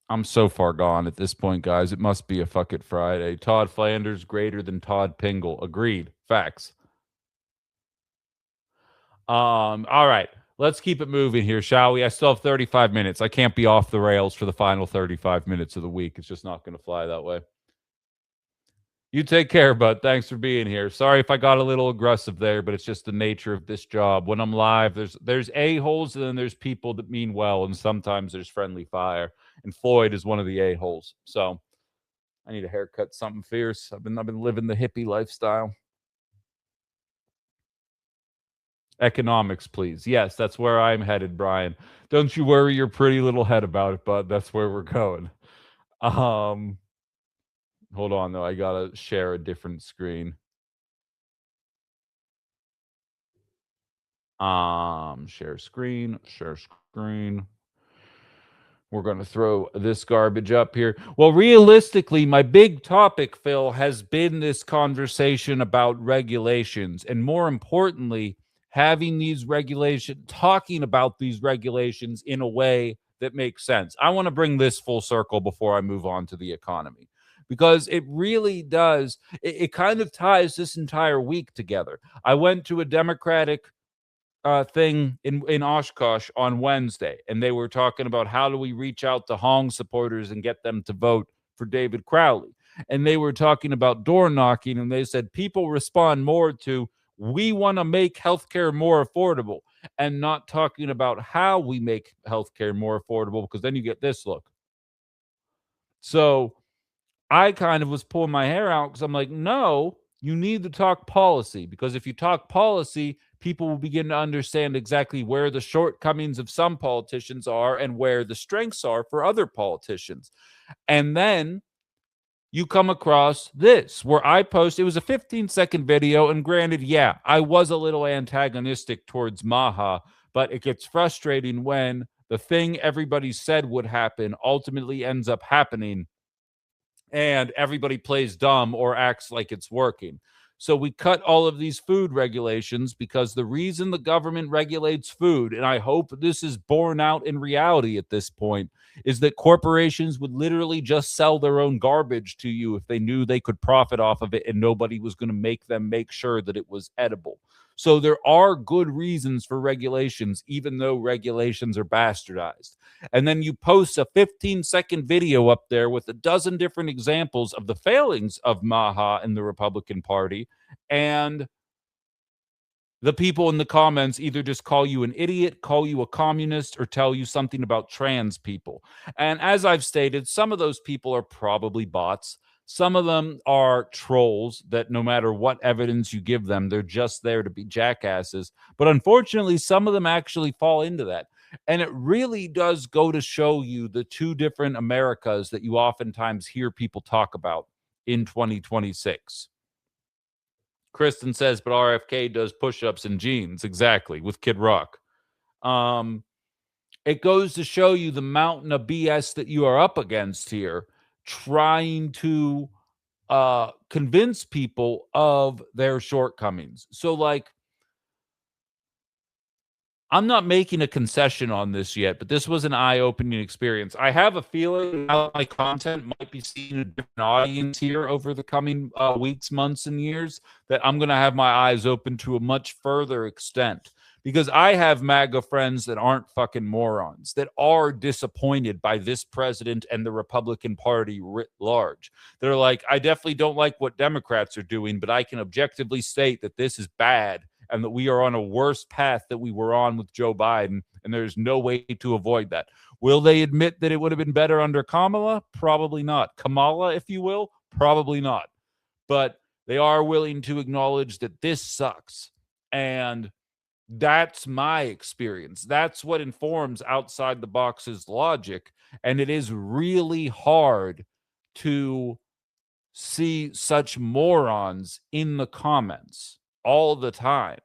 I'm so far gone at this point, guys. It must be a fuck it Friday. Todd Flanders greater than Todd Pingle. Agreed. Facts. All right. Let's keep it moving here, shall we? I still have 35 minutes. I can't be off the rails for the final 35 minutes of the week. It's just not going to fly that way. You take care, bud. Thanks for being here. Sorry if I got a little aggressive there, but it's just the nature of this job. When I'm live, there's a-holes and then there's people that mean well, and sometimes there's friendly fire. And Floyd is one of the a-holes. So I need a haircut, something fierce. I've been living the hippie lifestyle. Economics, please. Yes, that's where I'm headed, Brian. Don't you worry your pretty little head about it, bud. That's where we're going. Hold on though. I gotta share a different screen. Share screen. We're going to throw this garbage up here. Well, realistically, my big topic, Phil, has been this conversation about regulations. And more importantly, having these regulations, talking about these regulations in a way that makes sense. I want to bring this full circle before I move on to the economy, because it really does. It kind of ties this entire week together. I went to a Democratic thing in Oshkosh on Wednesday, and they were talking about how do we reach out to Hong supporters and get them to vote for David Crowley. And they were talking about door knocking, and they said people respond more to we want to make healthcare more affordable, and not talking about how we make healthcare more affordable, because then you get this look. So I kind of was pulling my hair out because I'm like, no, you need to talk policy, because if you talk policy, people will begin to understand exactly where the shortcomings of some politicians are and where the strengths are for other politicians. And then you come across this where I post, it was a 15-second video. And granted, yeah, I was a little antagonistic towards Maha, but it gets frustrating when the thing everybody said would happen ultimately ends up happening, and everybody plays dumb or acts like it's working. So we cut all of these food regulations because the reason the government regulates food, and I hope this is borne out in reality at this point, is that corporations would literally just sell their own garbage to you if they knew they could profit off of it and nobody was going to make them make sure that it was edible. So there are good reasons for regulations, even though regulations are bastardized. And then you post a 15-second video up there with a dozen different examples of the failings of Maha and the Republican Party, and the people in the comments either just call you an idiot, call you a communist, or tell you something about trans people. And as I've stated, some of those people are probably bots. Some of them are trolls that no matter what evidence you give them, they're just there to be jackasses. But unfortunately, some of them actually fall into that. And it really does go to show you the two different Americas that you oftentimes hear people talk about in 2026. Kristen says, but RFK does push-ups in jeans. Exactly, with Kid Rock. It goes to show you the mountain of BS that you are up against here, trying to convince people of their shortcomings. So, like, I'm not making a concession on this yet, but this was an eye-opening experience. I have a feeling how my content might be seeing a different audience here over the coming weeks, months, and years, that I'm going to have my eyes open to a much further extent. Because I have MAGA friends that aren't fucking morons, that are disappointed by this president and the Republican Party writ large. They're like, I definitely don't like what Democrats are doing, but I can objectively state that this is bad and that we are on a worse path that we were on with Joe Biden, and there's no way to avoid that. Will they admit that it would have been better under Kamala? Probably not. Kamala, if you will? Probably not. But they are willing to acknowledge that this sucks. And that's my experience. That's what informs outside the box's logic. And it is really hard to see such morons in the comments all the time.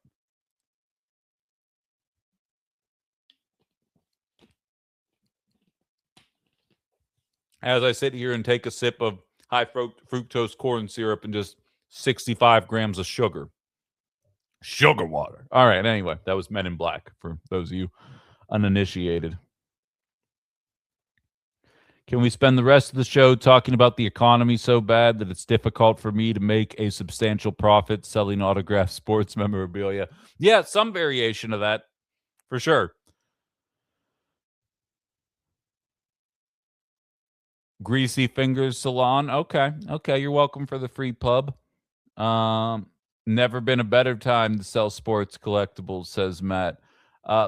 As I sit here and take a sip of high fructose corn syrup and just 65 grams of sugar. Sugar water. All right, anyway, that was Men in Black for those of you uninitiated. Can we spend the rest of the show talking about the economy so bad that it's difficult for me to make a substantial profit selling autographed sports memorabilia? Yeah, some variation of that, for sure. Greasy Fingers Salon. Okay, you're welcome for the free pub. Never been a better time to sell sports collectibles, says Matt.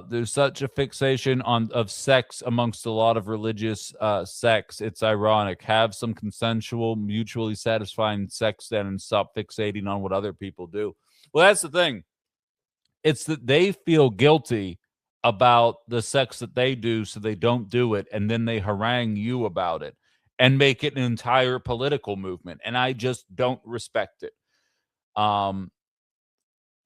There's such a fixation of sex amongst a lot of religious sects. It's ironic. Have some consensual, mutually satisfying sex then and stop fixating on what other people do. Well, that's the thing. It's that they feel guilty about the sex that they do, so they don't do it, and then they harangue you about it and make it an entire political movement. And I just don't respect it.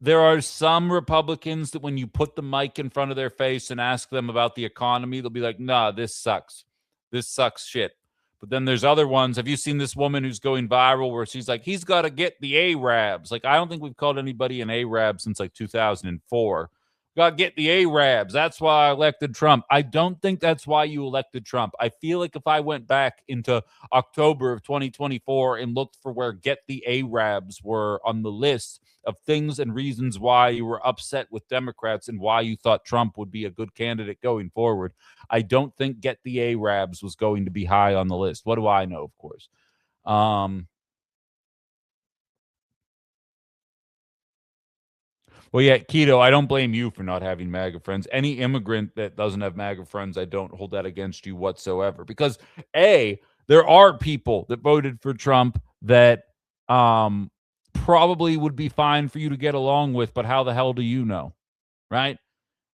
There are some Republicans that when you put the mic in front of their face and ask them about the economy, they'll be like, nah, this sucks. This sucks shit. But then there's other ones. Have you seen this woman who's going viral where she's like, he's got to get the Arabs? Like, I don't think we've called anybody an Arab since like 2004. Got to get the Arabs. That's why I elected Trump. I don't think that's why you elected Trump. I feel like if I went back into October of 2024 and looked for where get the Arabs were on the list of things and reasons why you were upset with Democrats and why you thought Trump would be a good candidate going forward, I don't think get the Arabs was going to be high on the list. What do I know, of course? Well, yeah, Keto, I don't blame you for not having MAGA friends. Any immigrant that doesn't have MAGA friends, I don't hold that against you whatsoever. Because, A, there are people that voted for Trump that probably would be fine for you to get along with, but how the hell do you know, right?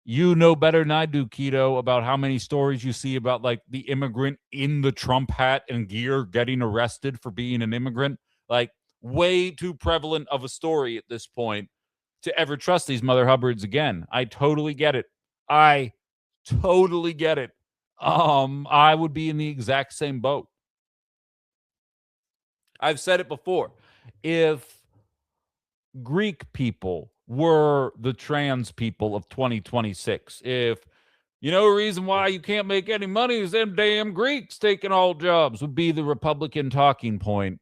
You know better than I do, Keto, about how many stories you see about, like, the immigrant in the Trump hat and gear getting arrested for being an immigrant. Like, way too prevalent of a story at this point to ever trust these Mother Hubbards again. I totally get it. I totally get it. I would be in the exact same boat. I've said it before. If Greek people were the trans people of 2026, if you know a reason why you can't make any money is them damn Greeks taking all jobs, would be the Republican talking point.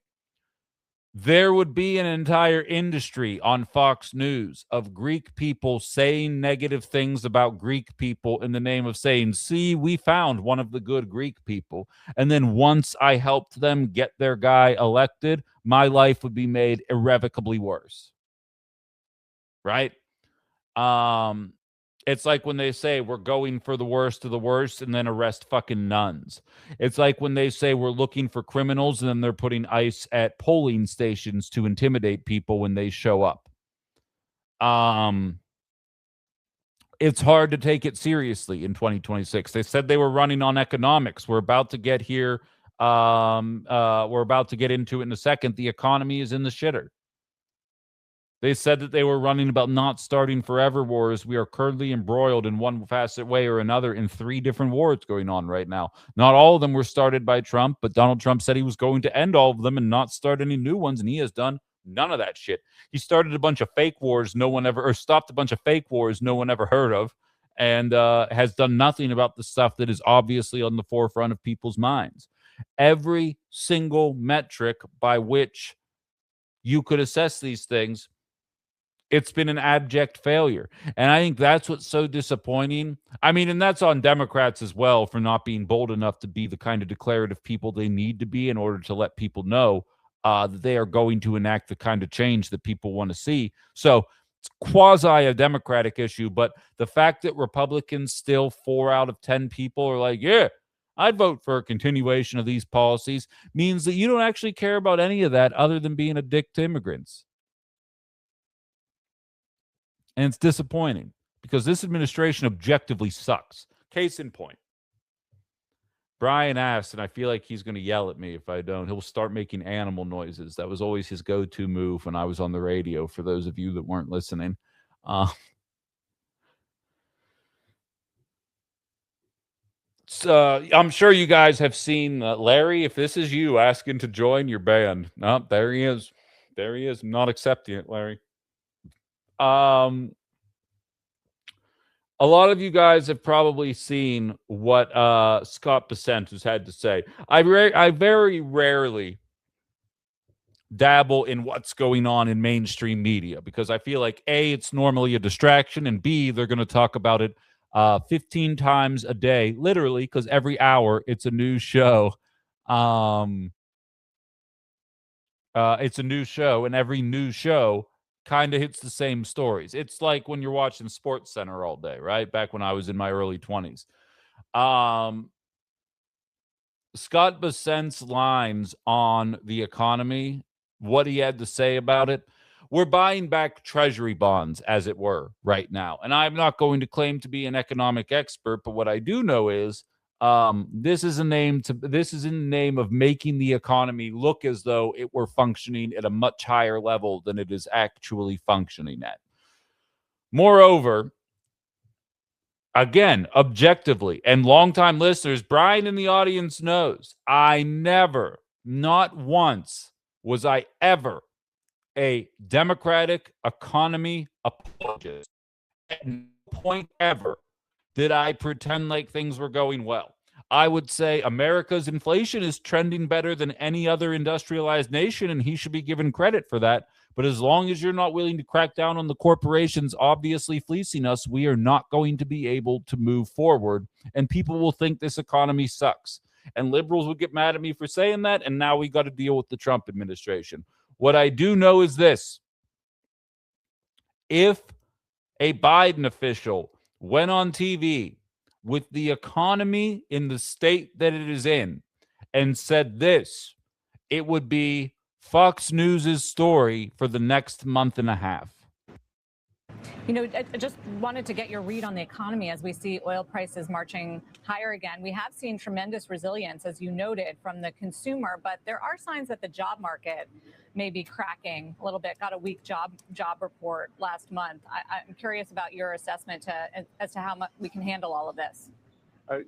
There would be an entire industry on Fox News of Greek people saying negative things about Greek people in the name of saying, see, we found one of the good Greek people. And then once I helped them get their guy elected, my life would be made irrevocably worse. Right? It's like when they say we're going for the worst of the worst and then arrest fucking nuns. It's like when they say we're looking for criminals and then they're putting ICE at polling stations to intimidate people when they show up. It's hard to take it seriously in 2026. They said they were running on economics. We're about to get here. We're about to get into it in a second. The economy is in the shitter. They said that they were running about not starting forever wars. We are currently embroiled in one facet way or another in 3 different wars going on right now. Not all of them were started by Trump, but Donald Trump said he was going to end all of them and not start any new ones, and he has done none of that shit. He started a bunch of fake wars or stopped a bunch of fake wars no one ever heard of, and has done nothing about the stuff that is obviously on the forefront of people's minds. Every single metric by which you could assess these things, it's been an abject failure. And I think that's what's so disappointing. I mean, and that's on Democrats as well for not being bold enough to be the kind of declarative people they need to be in order to let people know that they are going to enact the kind of change that people want to see. So it's quasi a Democratic issue, but the fact that Republicans still 4 out of 10 people are like, yeah, I'd vote for a continuation of these policies means that you don't actually care about any of that other than being a dick to immigrants. And it's disappointing because this administration objectively sucks. Case in point. Brian asked, and I feel like he's going to yell at me if I don't. He'll start making animal noises. That was always his go-to move when I was on the radio, for those of you that weren't listening. I'm sure you guys have seen Larry. If this is you asking to join your band. No, there he is. There he is. I'm not accepting it, Larry. A lot of you guys have probably seen what Scott Bessent has had to say. I very rarely dabble in what's going on in mainstream media because I feel like A, it's normally a distraction, and B, they're going to talk about it 15 times a day, literally, because every hour it's a new show. It's a new show, and every new show kind of hits the same stories. It's like when you're watching Sports Center all day, right? Back when I was in my early 20s. Scott Bessent's lines on the economy, what he had to say about it, we're buying back treasury bonds, as it were, right now. And I'm not going to claim to be an economic expert, but what I do know is this is in the name of making the economy look as though it were functioning at a much higher level than it is actually functioning at. Moreover, again, objectively, and longtime listeners, Brian in the audience knows, I never, not once, was I ever a Democratic economy apologist. At no point ever did I pretend like things were going well. I would say America's inflation is trending better than any other industrialized nation, and he should be given credit for that. But as long as you're not willing to crack down on the corporations obviously fleecing us, we are not going to be able to move forward, and people will think this economy sucks. And liberals would get mad at me for saying that, and now we got to deal with the Trump administration. What I do know is this. If a Biden official went on TV with the economy in the state that it is in and said this, it would be Fox News' story for the next month and a half. You know, I just wanted to get your read on the economy as we see oil prices marching higher again. We have seen tremendous resilience, as you noted, from the consumer, but there are signs that the job market may be cracking a little bit. Got a weak job report last month. I'm curious about your assessment as to how much we can handle all of this. I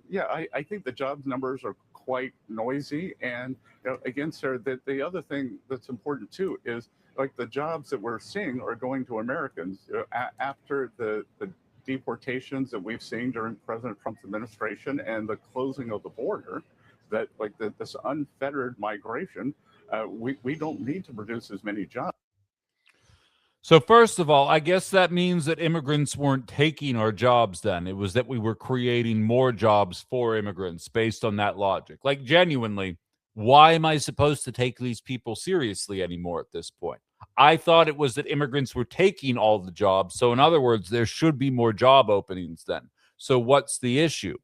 think the jobs numbers are quite noisy. And again, Sarah, the other thing that's important too is like the jobs that we're seeing are going to Americans after the deportations that we've seen during President Trump's administration and the closing of the border, that like this unfettered migration, we don't need to produce as many jobs. So first of all, I guess that means that immigrants weren't taking our jobs then. It was that we were creating more jobs for immigrants based on that logic. Like genuinely, why am I supposed to take these people seriously anymore at this point? I thought it was that immigrants were taking all the jobs. So in other words, there should be more job openings then. So what's the issue?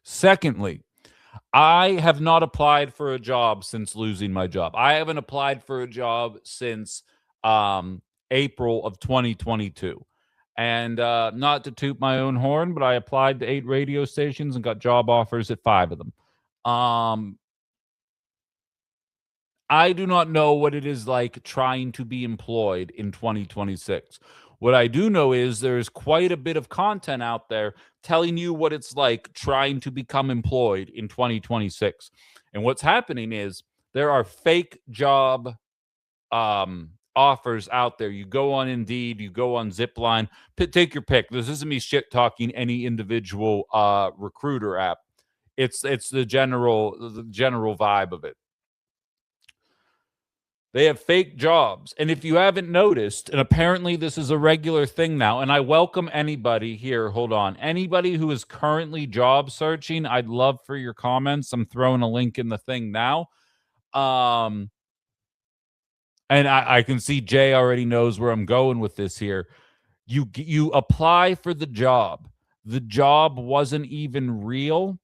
Secondly, I have not applied for a job since losing my job. I haven't applied for a job since April of 2022. And not to toot my own horn, but I applied to 8 radio stations and got job offers at 5 of them. I do not know what it is like trying to be employed in 2026. What I do know is there's quite a bit of content out there telling you what it's like trying to become employed in 2026. And what's happening is there are fake job offers out there. You go on Indeed, you go on Zipline, take your pick. This isn't me shit talking any individual recruiter app. It's the general vibe of it. They have fake jobs. And if you haven't noticed, and apparently this is a regular thing now, and I welcome anybody here, hold on, anybody who is currently job searching, I'd love for your comments. I'm throwing a link in the thing now. And I can see Jay already knows where I'm going with this here. You apply for the job. The job wasn't even real.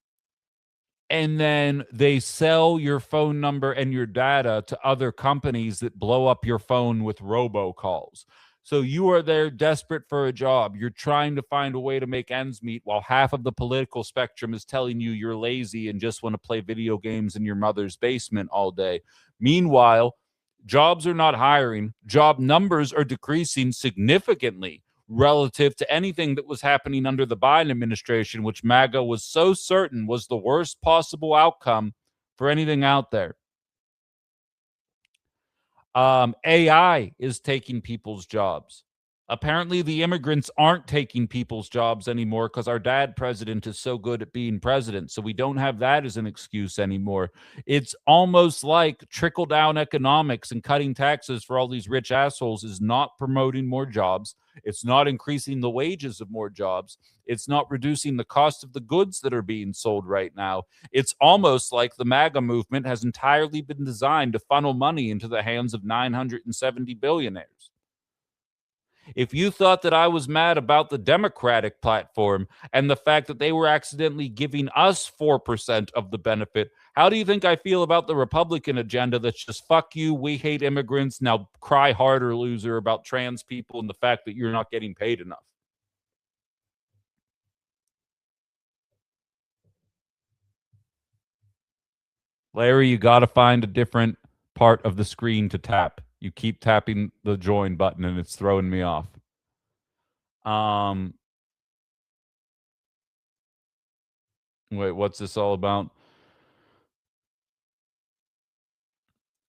And then they sell your phone number and your data to other companies that blow up your phone with robocalls. So you are there desperate for a job. You're trying to find a way to make ends meet while half of the political spectrum is telling you you're lazy and just want to play video games in your mother's basement all day. Meanwhile, jobs are not hiring. Job numbers are decreasing significantly relative to anything that was happening under the Biden administration, which MAGA was so certain was the worst possible outcome for anything out there. AI is taking people's jobs. Apparently, the immigrants aren't taking people's jobs anymore because our dad president is so good at being president. So we don't have that as an excuse anymore. It's almost like trickle-down economics and cutting taxes for all these rich assholes is not promoting more jobs. It's not increasing the wages of more jobs. It's not reducing the cost of the goods that are being sold right now. It's almost like the MAGA movement has entirely been designed to funnel money into the hands of 970 billionaires. If you thought that I was mad about the Democratic platform and the fact that they were accidentally giving us 4% of the benefit, how do you think I feel about the Republican agenda that's just fuck you, we hate immigrants, now cry harder, loser, about trans people and the fact that you're not getting paid enough? Larry, you got to find a different part of the screen to tap. You keep tapping the join button and it's throwing me off. Wait, what's this all about?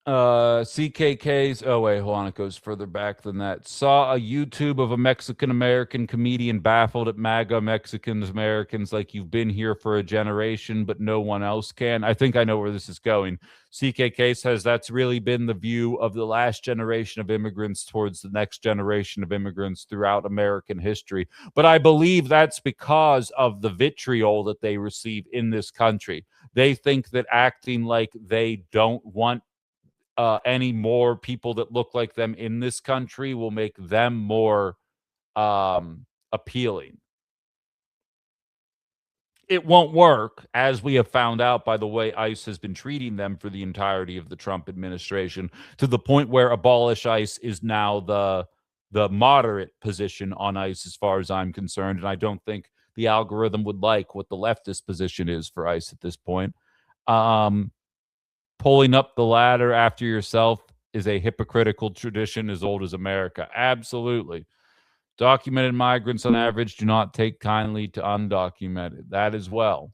CKK's, oh wait, hold on, it goes further back than that. Saw a YouTube of a Mexican-American comedian baffled at MAGA Mexicans-Americans like you've been here for a generation, but no one else can. I think I know where this is going. CKK says that's really been the view of the last generation of immigrants towards the next generation of immigrants throughout American history. But I believe that's because of the vitriol that they receive in this country. They think that acting like they don't want any more people that look like them in this country will make them more appealing. It won't work, as we have found out by the way ICE has been treating them for the entirety of the Trump administration, to the point where abolish ICE is now the moderate position on ICE as far as I'm concerned. And I don't think the algorithm would like what the leftist position is for ICE at this point. Pulling up the ladder after yourself is a hypocritical tradition as old as America. Absolutely. Documented migrants on average do not take kindly to undocumented. That as well.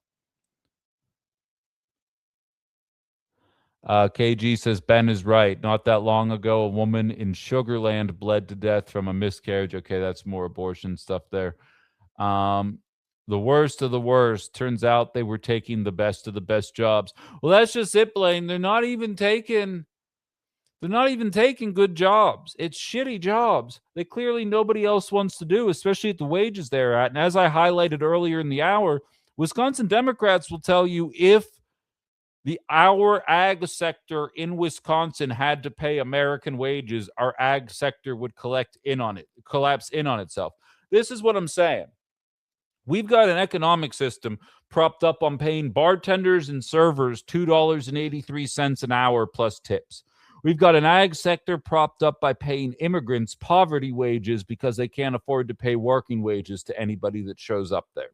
KG says Ben is right. Not that long ago, a woman in Sugarland bled to death from a miscarriage. Okay, that's more abortion stuff there. The worst of the worst. Turns out they were taking the best of the best jobs. Well, that's just it, Blaine. They're not even taking good jobs. It's shitty jobs. They clearly nobody else wants to do, especially at the wages they're at. And as I highlighted earlier in the hour, Wisconsin Democrats will tell you if our ag sector in Wisconsin had to pay American wages, our ag sector would collapse in on itself. This is what I'm saying. We've got an economic system propped up on paying bartenders and servers $2.83 an hour plus tips. We've got an ag sector propped up by paying immigrants poverty wages because they can't afford to pay working wages to anybody that shows up there.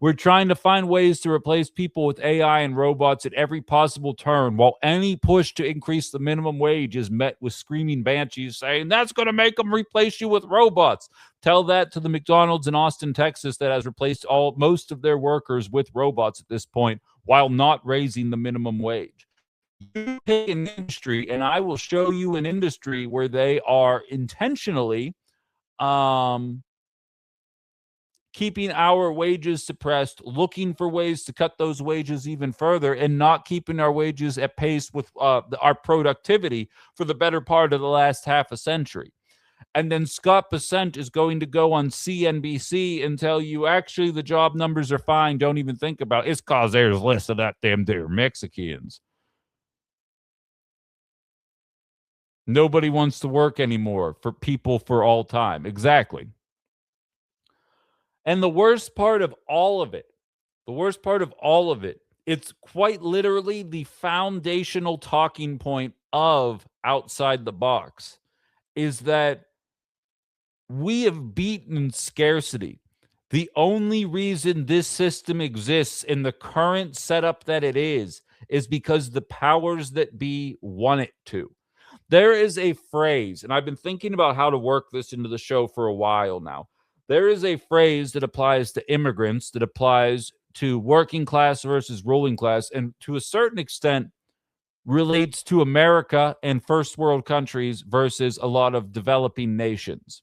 We're trying to find ways to replace people with AI and robots at every possible turn, while any push to increase the minimum wage is met with screaming banshees saying, that's going to make them replace you with robots. Tell that to the McDonald's in Austin, Texas, that has replaced most of their workers with robots at this point, while not raising the minimum wage. You pick an industry, and I will show you an industry where they are intentionally keeping our wages suppressed, looking for ways to cut those wages even further, and not keeping our wages at pace with our productivity for the better part of the last half a century. And then Scott Bessent is going to go on CNBC and tell you, actually, the job numbers are fine. Don't even think about it. It's because there's less of that damn Mexicans. Nobody wants to work anymore for people for all time. Exactly. And the worst part of all of it, it's quite literally the foundational talking point of Outside the Box, is that we have beaten scarcity. The only reason this system exists in the current setup that it is because the powers that be want it to. There is a phrase, and I've been thinking about how to work this into the show for a while now. There is a phrase that applies to immigrants, that applies to working class versus ruling class, and to a certain extent relates to America and first world countries versus a lot of developing nations.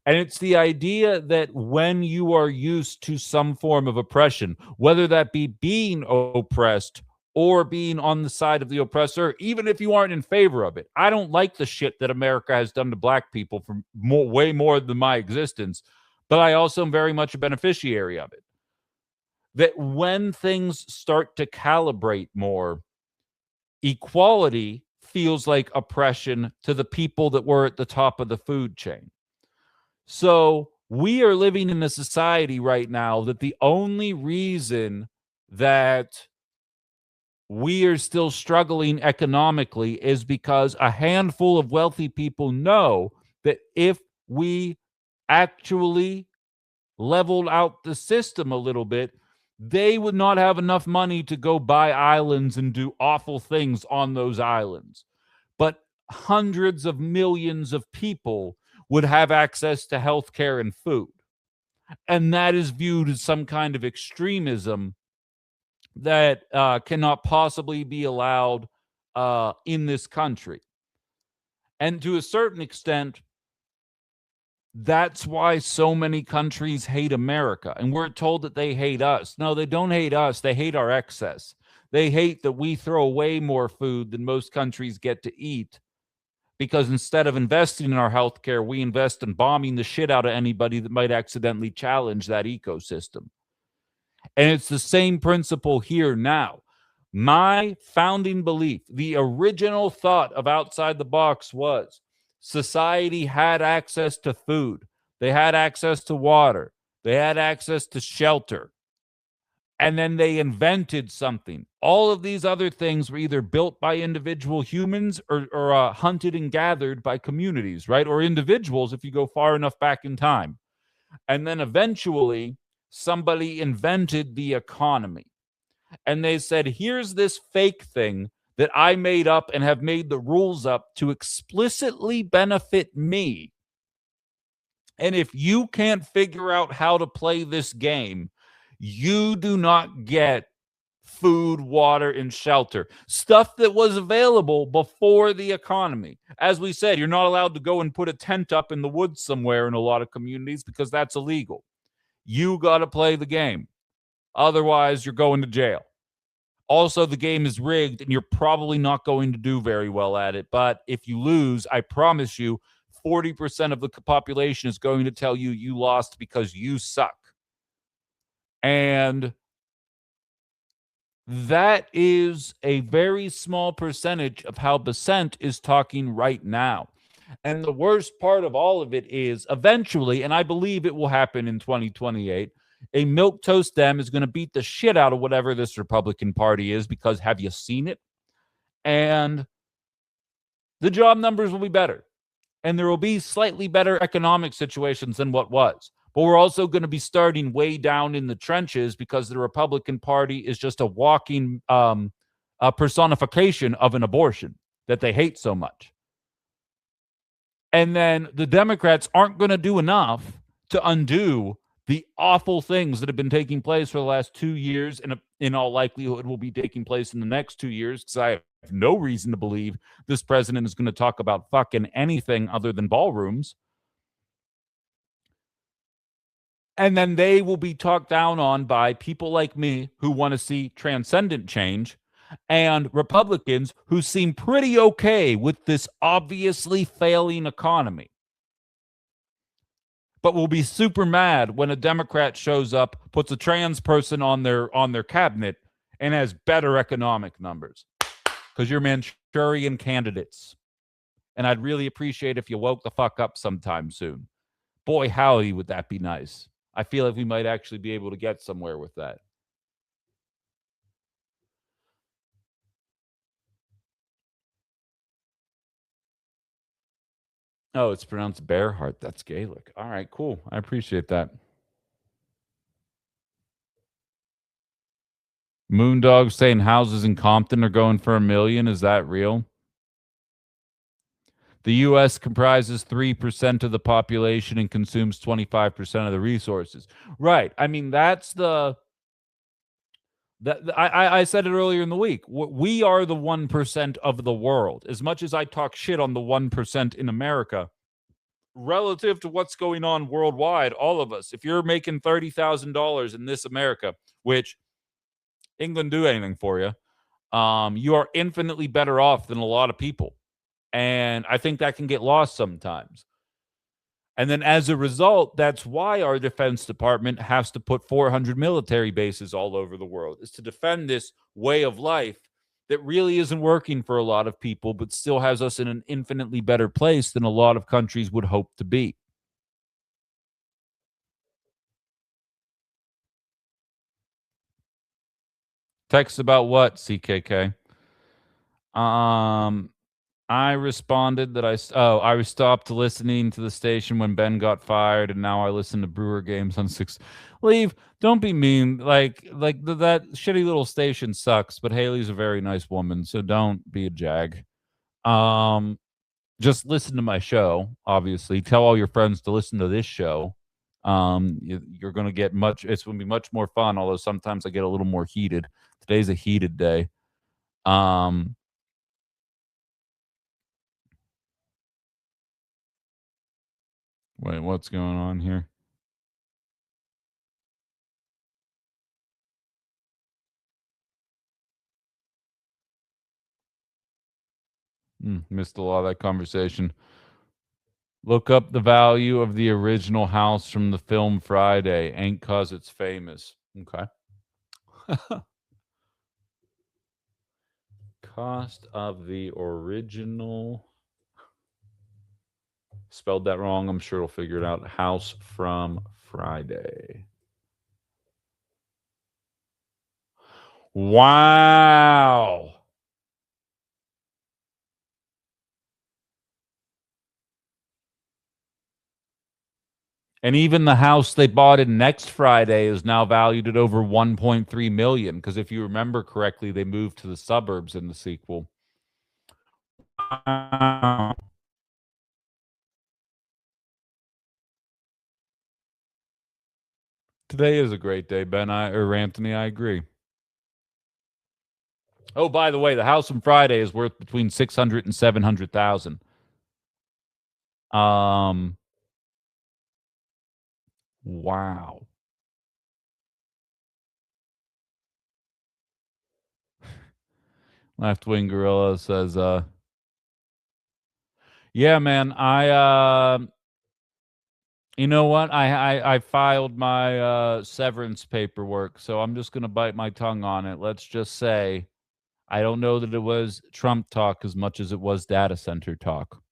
And it's the idea that when you are used to some form of oppression, whether that be being oppressed or being on the side of the oppressor, even if you aren't in favor of it. I don't like the shit that America has done to black people for way more than my existence, but I also am very much a beneficiary of it. That when things start to calibrate more, equality feels like oppression to the people that were at the top of the food chain. So we are living in a society right now that the only reason that we are still struggling economically is because a handful of wealthy people know that if we actually leveled out the system a little bit, they would not have enough money to go buy islands and do awful things on those islands. But hundreds of millions of people would have access to health care and food. And that is viewed as some kind of extremism that cannot possibly be allowed in this country. And to a certain extent, that's why so many countries hate America. And we're told that they hate us. No, they don't hate us. They hate our excess. They hate that we throw away more food than most countries get to eat. Because instead of investing in our healthcare, we invest in bombing the shit out of anybody that might accidentally challenge that ecosystem. And it's the same principle here now. My founding belief, the original thought of Outside the Box was society had access to food. They had access to water. They had access to shelter. And then they invented something. All of these other things were either built by individual humans or hunted and gathered by communities, right? Or individuals if you go far enough back in time. And then eventually somebody invented the economy. And they said, here's this fake thing that I made up and have made the rules up to explicitly benefit me. And if you can't figure out how to play this game, you do not get food, water, and shelter. Stuff that was available before the economy. As we said, you're not allowed to go and put a tent up in the woods somewhere in a lot of communities because that's illegal. You got to play the game. Otherwise, you're going to jail. Also, the game is rigged, and you're probably not going to do very well at it. But if you lose, I promise you, 40% of the population is going to tell you you lost because you suck. And that is a very small percentage of how Bessent is talking right now. And the worst part of all of it is eventually, and I believe it will happen in 2028, a milquetoast Dem is going to beat the shit out of whatever this Republican Party is, because have you seen it? And the job numbers will be better. And there will be slightly better economic situations than what was. But we're also going to be starting way down in the trenches because the Republican Party is just a walking a personification of an abortion that they hate so much. And then the Democrats aren't going to do enough to undo the awful things that have been taking place for the last 2 years, and in all likelihood will be taking place in the next 2 years, because I have no reason to believe this president is going to talk about fucking anything other than ballrooms. And then they will be talked down on by people like me who want to see transcendent change, and Republicans who seem pretty okay with this obviously failing economy, but will be super mad when a Democrat shows up, puts a trans person on their cabinet, and has better economic numbers. Because you're Manchurian candidates. And I'd really appreciate if you woke the fuck up sometime soon. Boy, howdy, would that be nice. I feel like we might actually be able to get somewhere with that. Oh, it's pronounced Bearheart. That's Gaelic. All right, cool. I appreciate that. Moondog saying houses in Compton are going for $1 million. Is that real? The U.S. comprises 3% of the population and consumes 25% of the resources. Right. I mean, that's the... I said it earlier in the week. We are the 1% of the world. As much as I talk shit on the 1% in America, relative to what's going on worldwide, all of us, if you're making $30,000 in this America, which England do anything for you, you are infinitely better off than a lot of people. And I think that can get lost sometimes. And then as a result, that's why our Defense Department has to put 400 military bases all over the world, is to defend this way of life that really isn't working for a lot of people, but still has us in an infinitely better place than a lot of countries would hope to be. Text about what, CKK? I responded that I stopped listening to the station when Ben got fired, and now I listen to Brewer games on 6. Leave. Don't be mean. Like that shitty little station sucks, but Haley's a very nice woman, so don't be a jag. Just listen to my show, obviously. Tell all your friends to listen to this show. You're going to get it's going to be much more fun, although sometimes I get a little more heated. Today's a heated day. Wait, what's going on here? Missed a lot of that conversation. Look up the value of the original house from the film Friday. Ain't 'cause it's famous. Okay. Cost of the original. Spelled that wrong. I'm sure it'll figure it out. House from Friday. Wow. And even the house they bought in Next Friday is now valued at over $1.3 million. Because if you remember correctly, they moved to the suburbs in the sequel. Wow. Today is a great day, Ben. Anthony, I agree. Oh, by the way, the house from Friday is worth between $600,000 and $700,000. Wow. Left Wing Gorilla says, yeah, man, you know what? I filed my severance paperwork, so I'm just going to bite my tongue on it. Let's just say I don't know that it was Trump talk as much as it was data center talk.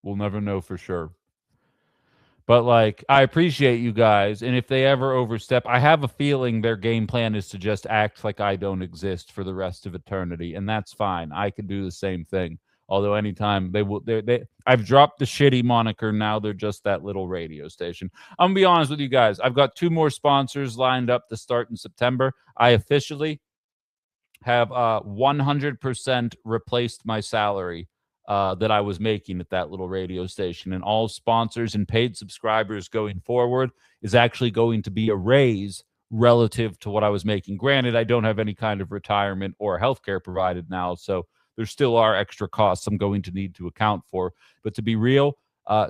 We'll never know for sure. But, like, I appreciate you guys, and if they ever overstep, I have a feeling their game plan is to just act like I don't exist for the rest of eternity, and that's fine. I can do the same thing. Although anytime I've dropped the shitty moniker. Now they're just that little radio station. I'm gonna be honest with you guys. I've got 2 more sponsors lined up to start in September. I officially have 100% replaced my salary that I was making at that little radio station. And all sponsors and paid subscribers going forward is actually going to be a raise relative to what I was making. Granted, I don't have any kind of retirement or healthcare provided now, so there still are extra costs I'm going to need to account for. But to be real,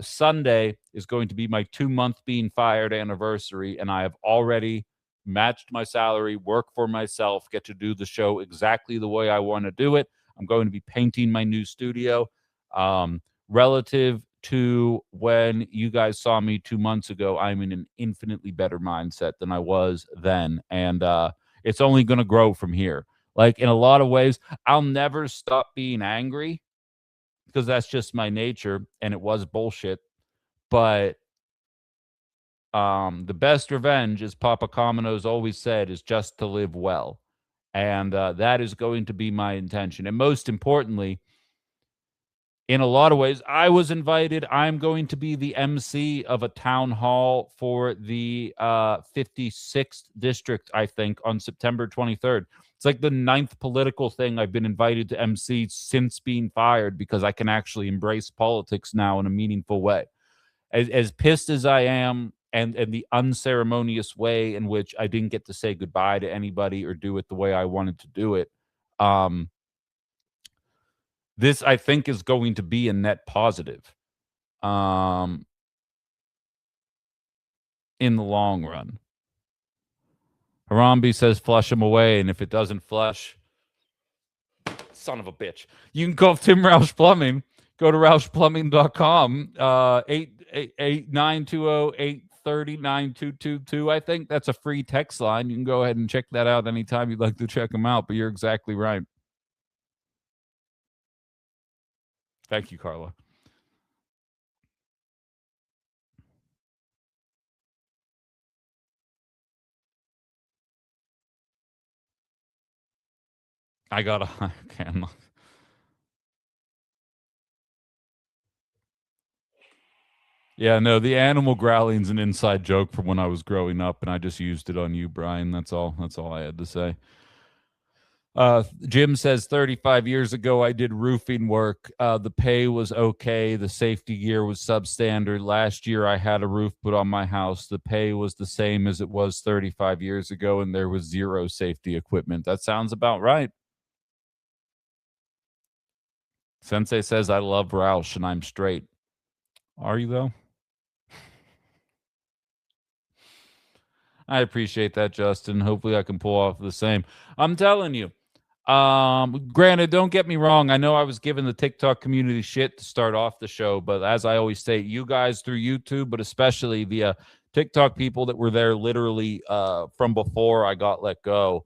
Sunday is going to be my 2-month being fired anniversary, and I have already matched my salary, work for myself, get to do the show exactly the way I want to do it. I'm going to be painting my new studio. Relative to when you guys saw me 2 months ago, I'm in an infinitely better mindset than I was then. And it's only going to grow from here. Like, in a lot of ways, I'll never stop being angry because that's just my nature, and it was bullshit. But the best revenge, as Papa Cominos always said, is just to live well. And that is going to be my intention. And most importantly, in a lot of ways, I was invited. I'm going to be the MC of a town hall for the 56th district, I think, on September 23rd. It's like the 9th political thing I've been invited to MC since being fired, because I can actually embrace politics now in a meaningful way. As pissed as I am, and the unceremonious way in which I didn't get to say goodbye to anybody or do it the way I wanted to do it, this, I think, is going to be a net positive in the long run. Harambe says flush him away, and if it doesn't flush, son of a bitch. You can call Tim Roush Plumbing. Go to RoushPlumbing.com, 88920-830-9222. I think that's a free text line. You can go ahead and check that out anytime you'd like to check them out, but you're exactly right. Thank you, Carla. I got a okay, yeah, no, the animal growling's an inside joke from when I was growing up, and I just used it on you, Brian. That's all I had to say. Jim says 35 years ago I did roofing work. The pay was okay. The safety gear was substandard. Last year I had a roof put on my house. The pay was the same as it was 35 years ago, and there was zero safety equipment. That sounds about right. Sensei says I love Roush and I'm straight. Are you, though? I appreciate that, Justin. Hopefully I can pull off the same. I'm telling you. Granted, don't get me wrong. I know I was giving the TikTok community shit to start off the show, but as I always say, you guys through YouTube, but especially the TikTok people that were there literally from before I got let go.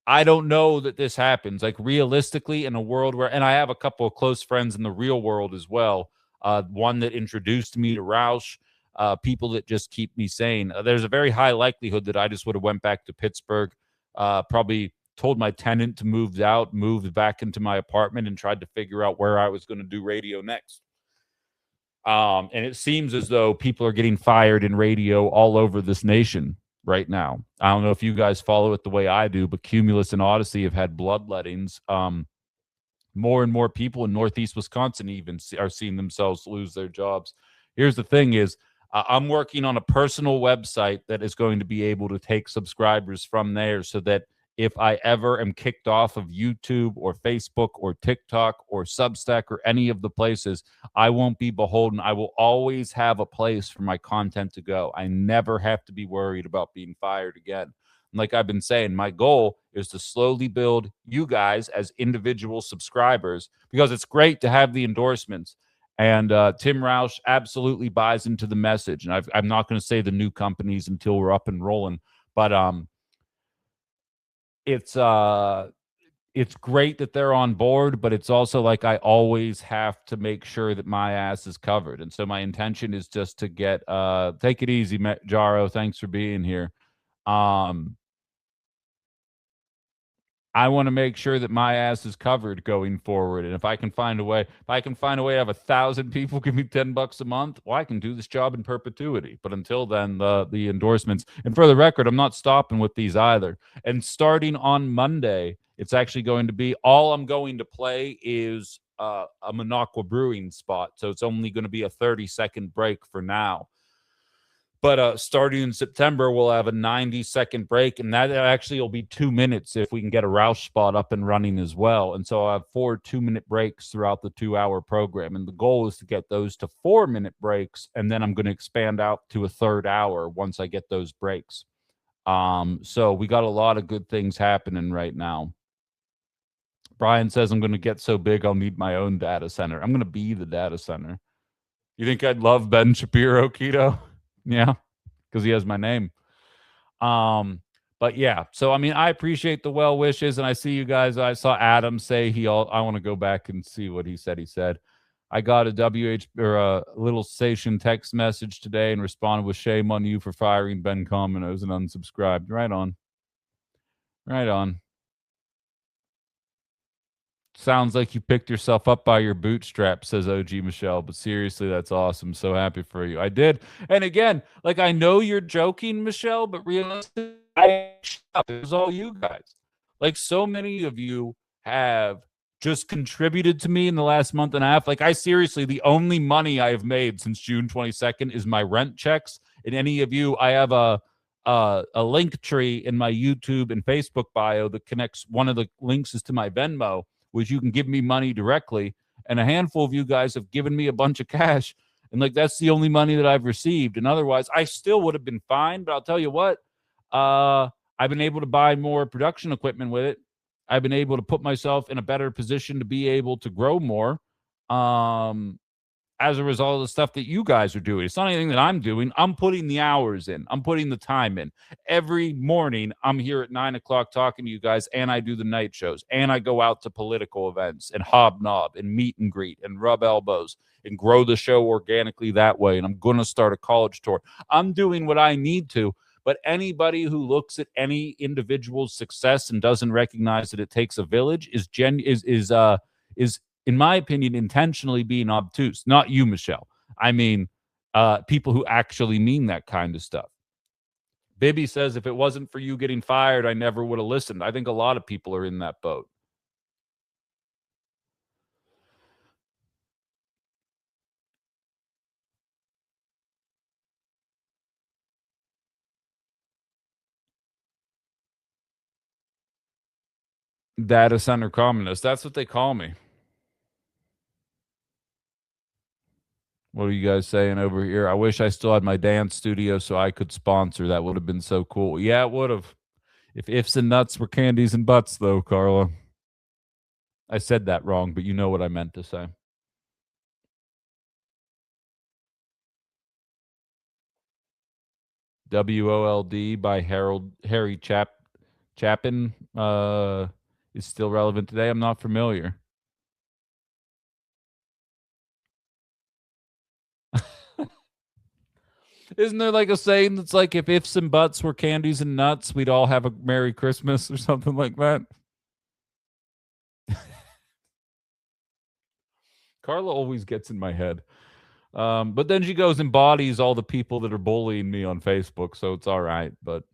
I don't know that this happens. Like, realistically, in a world where, and I have a couple of close friends in the real world as well. One that introduced me to Roush. People that just keep me sane. There's a very high likelihood that I just would have went back to Pittsburgh, probably told my tenant to move out, moved back into my apartment, and tried to figure out where I was going to do radio next. And it seems as though people are getting fired in radio all over this nation right now. I don't know if you guys follow it the way I do, but Cumulus and Odyssey have had bloodlettings. More and more people in Northeast Wisconsin even are seeing themselves lose their jobs. Here's the thing is, I'm working on a personal website that is going to be able to take subscribers from there, so that if I ever am kicked off of YouTube or Facebook or TikTok or Substack or any of the places, I won't be beholden. I will always have a place for my content to go. I never have to be worried about being fired again. And like I've been saying, my goal is to slowly build you guys as individual subscribers, because it's great to have the endorsements. And Tim Roush absolutely buys into the message. And I'm not going to say the new companies until we're up and rolling, but it's great that they're on board, but it's also like I always have to make sure that my ass is covered. And so my intention is just to get take it easy, Jaro. Thanks for being here. I want to make sure that my ass is covered going forward. And if I can find a way, to have 1,000 people give me $10 a month, well, I can do this job in perpetuity. But until then, the endorsements. And for the record, I'm not stopping with these either. And starting on Monday, it's actually going to be all I'm going to play is a Minocqua Brewing spot. So it's only going to be a 30-second break for now. But starting in September, we'll have a 90-second break, and that actually will be 2 minutes if we can get a Roush spot up and running as well. And so I'll have 4 2-minute breaks throughout the 2-hour program. And the goal is to get those to 4-minute breaks, and then I'm going to expand out to a third hour once I get those breaks. So we got a lot of good things happening right now. Brian says I'm going to get so big I'll need my own data center. I'm going to be the data center. You think I'd love Ben Shapiro, Keto? Yeah, because he has my name. But yeah, so I mean, I appreciate the well wishes, and I see you guys. I saw Adam say I want to go back and see what he said. He said, I got a little station text message today and responded with shame on you for firing Ben Cominos and unsubscribed. Right on. Right on. Sounds like you picked yourself up by your bootstraps, says OG Michelle. But seriously, that's awesome. So happy for you. I did. And again, like, I know you're joking, Michelle, but realistically, it was all you guys. Like, so many of you have just contributed to me in the last month and a half. Like, I seriously, the only money I have made since June 22nd is my rent checks. And any of you, I have a link tree in my YouTube and Facebook bio that connects. One of the links is to my Venmo, which you can give me money directly. And a handful of you guys have given me a bunch of cash. And like, that's the only money that I've received. And otherwise, I still would have been fine. But I'll tell you what, I've been able to buy more production equipment with it. I've been able to put myself in a better position to be able to grow more. As a result of the stuff that you guys are doing. It's not anything that I'm doing. I'm putting the hours in. I'm putting the time in. Every morning, I'm here at 9 o'clock talking to you guys, and I do the night shows, and I go out to political events and hobnob and meet and greet and rub elbows and grow the show organically that way. And I'm going to start a college tour. I'm doing what I need to, but anybody who looks at any individual's success and doesn't recognize that it takes a village is in my opinion, intentionally being obtuse. Not you, Michelle. I mean, people who actually mean that kind of stuff. Bibby says, if it wasn't for you getting fired, I never would have listened. I think a lot of people are in that boat. Data center communist. That's what they call me. What are you guys saying over here? I wish I still had my dance studio so I could sponsor. That would have been so cool. Yeah, it would have. If ifs and nuts were candies and butts, though, Carla. I said that wrong, but you know what I meant to say. WOLD by Harry Chapin is still relevant today. I'm not familiar. Isn't there like a saying that's like, if ifs and buts were candies and nuts, we'd all have a Merry Christmas or something like that? Carla always gets in my head. But then she goes and embodies all the people that are bullying me on Facebook, so it's all right. But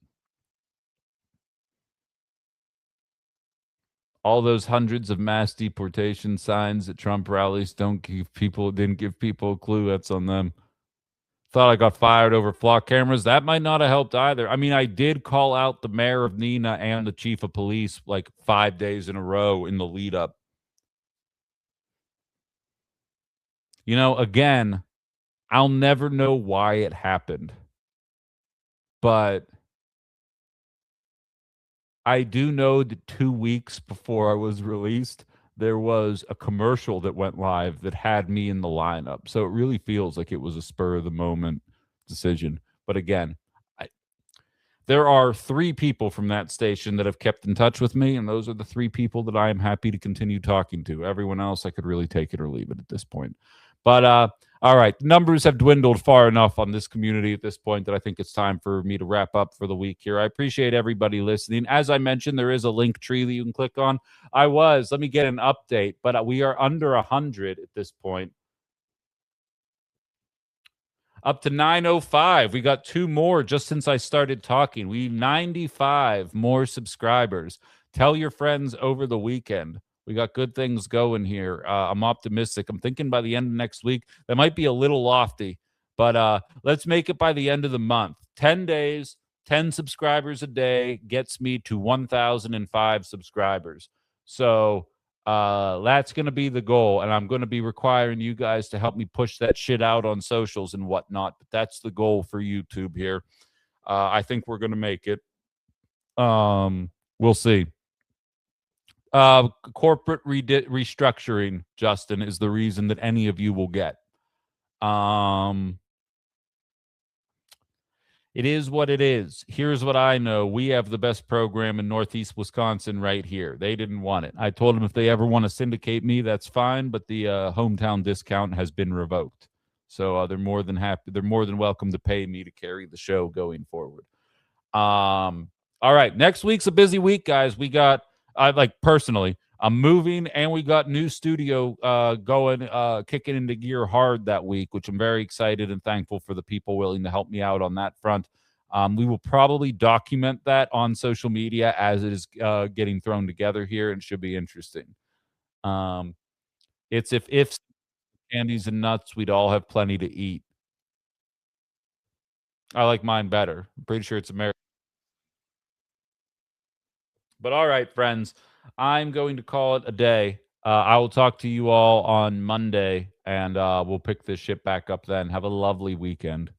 all those hundreds of mass deportation signs at Trump rallies didn't give people a clue. That's on them. Thought I got fired over flock cameras. That might not have helped either. I mean, I did call out the mayor of Nina and the chief of police like 5 days in a row in the lead up. You know, again, I'll never know why it happened. But I do know that 2 weeks before I was released, there was a commercial that went live that had me in the lineup. So it really feels like it was a spur of the moment decision. But again, there are 3 people from that station that have kept in touch with me, and those are the 3 people that I am happy to continue talking to. Everyone else, I could really take it or leave it at this point. But All right. The numbers have dwindled far enough on this community at this point that I think it's time for me to wrap up for the week here. I appreciate everybody listening. As I mentioned, there is a link tree that you can click on. Let me get an update, but we are under 100 at this point. Up to 905. We got 2 more just since I started talking. We 95 more subscribers. Tell your friends over the weekend. We got good things going here. I'm optimistic. I'm thinking by the end of next week. That might be a little lofty, but let's make it by the end of the month. 10 days, 10 subscribers a day gets me to 1,005 subscribers. So that's going to be the goal, and I'm going to be requiring you guys to help me push that shit out on socials and whatnot. But that's the goal for YouTube here. I think we're going to make it. We'll see. Corporate restructuring, Justin, is the reason that any of you will get. It is what it is. Here's what I know. We have the best program in Northeast Wisconsin right here. They didn't want it. I told them if they ever want to syndicate me, that's fine, but the hometown discount has been revoked. So they're more than happy. They're more than welcome to pay me to carry the show going forward. All right. Next week's a busy week, guys. We got, personally, I'm moving and we got new studio kicking into gear hard that week, which I'm very excited and thankful for the people willing to help me out on that front. We will probably document that on social media as it is getting thrown together here, and should be interesting. It's if candies and nuts, we'd all have plenty to eat. I like mine better. I'm pretty sure it's American. But all right, friends, I'm going to call it a day. I will talk to you all on Monday, and we'll pick this shit back up then. Have a lovely weekend.